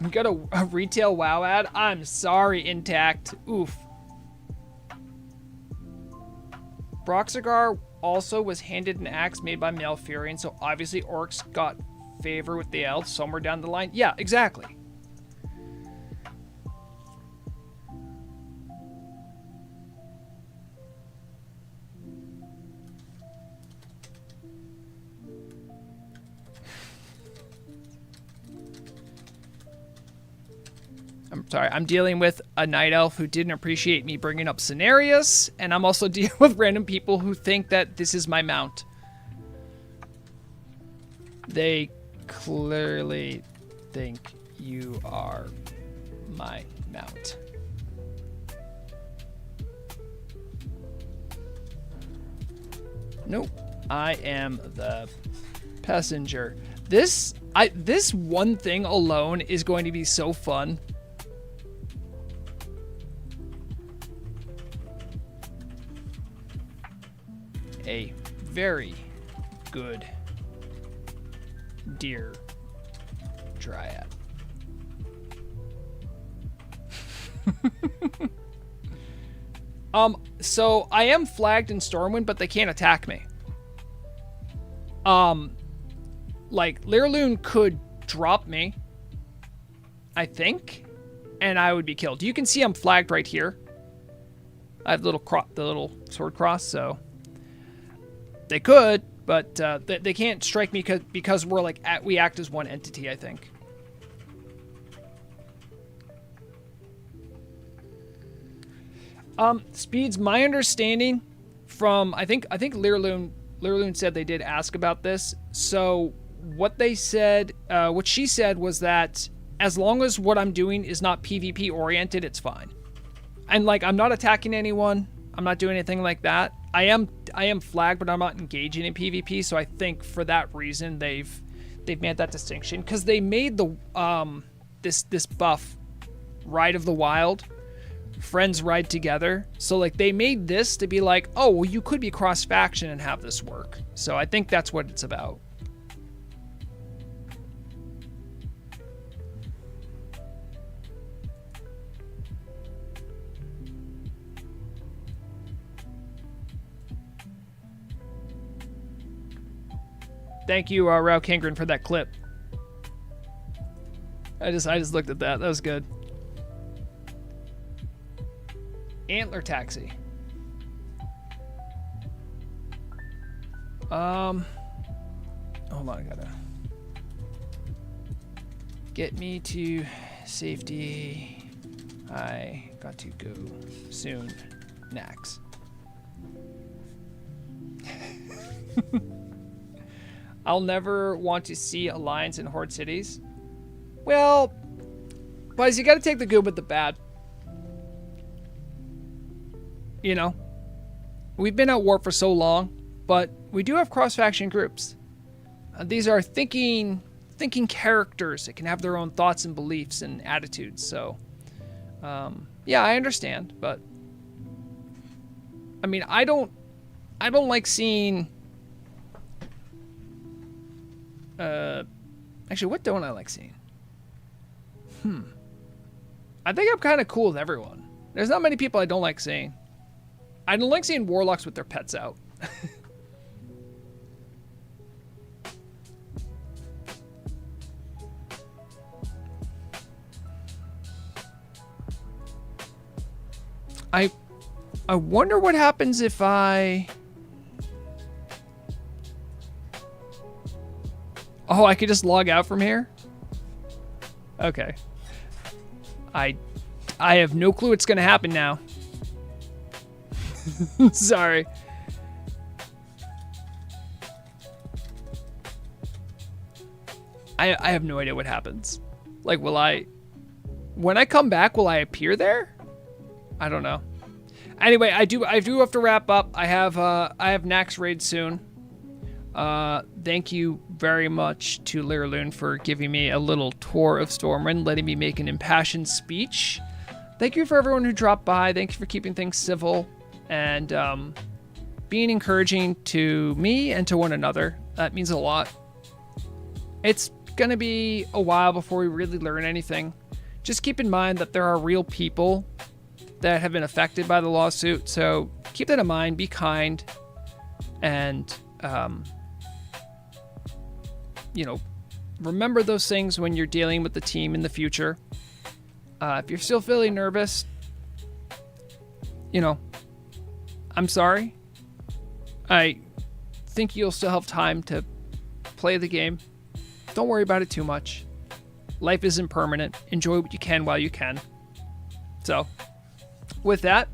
We got a retail WoW ad? I'm sorry, Intact. Oof. Vrograg also was handed an axe made by Malfurion, so obviously orcs got favor with the elves somewhere down the line. Yeah, exactly. I'm sorry, I'm dealing with a night elf who didn't appreciate me bringing up Cenarius, and I'm also dealing with random people who think that this is my mount. They clearly think you are my mount. Nope, I am the passenger. This one thing alone is going to be so fun. A very good deer dryad. So I am flagged in Stormwind, but they can't attack me. Like Leerloon could drop me, I think, and I would be killed. You can see I'm flagged right here. I have the little sword cross, so they could, but they can't strike me because we're like we act as one entity, I think. Speeds, my understanding from I think Lirloon said they did ask about this. So what they said, what she said was that as long as what I'm doing is not PvP oriented, it's fine. And like, I'm not attacking anyone. I'm not doing anything like that. I am flagged, but I'm not engaging in PvP. So I think for that reason, they've made that distinction, because they made the this buff, Ride of the Wild, friends ride together. So like, they made this to be like, oh, well, you could be cross faction and have this work. So I think that's what it's about. Thank you, Rao Kangren, for that clip. I just looked at that. That was good. Antler taxi. Hold on, I gotta get me to safety. I got to go soon. Nax. I'll never want to see Alliance in Horde cities. Well, boys, you gotta take the good with the bad. You know, we've been at war for so long, but we do have cross-faction groups. These are thinking characters that can have their own thoughts and beliefs and attitudes. So, yeah, I understand, but I mean, I don't like seeing. Actually, what don't I like seeing? I think I'm kind of cool with everyone. There's not many people I don't like seeing. I don't like seeing warlocks with their pets out. I wonder what happens if I... Oh, I could just log out from here? Okay. I have no clue what's going to happen now. Sorry. I have no idea what happens. Like, when I come back, will I appear there? I don't know. Anyway, I do have to wrap up. I have Nax raid soon. Thank you very much to Lirloon for giving me a little tour of Stormwind, letting me make an impassioned speech. Thank you for everyone who dropped by. Thank you for keeping things civil and being encouraging to me and to one another. That means a lot. It's going to be a while before we really learn anything. Just keep in mind that there are real people that have been affected by the lawsuit. So keep that in mind. Be kind. And, you know, remember those things when you're dealing with the team in the future. If you're still feeling nervous, you know, I'm sorry. I think you'll still have time to play the game. Don't worry about it too much. Life isn't permanent. Enjoy what you can while you can. So, with that,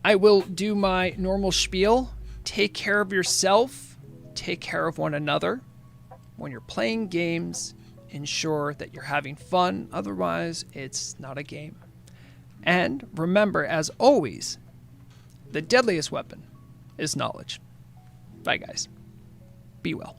I will do my normal spiel. Take care of yourself. Take care of one another. When you're playing games, ensure that you're having fun. Otherwise, it's not a game. And remember, as always, the deadliest weapon is knowledge. Bye, guys. Be well.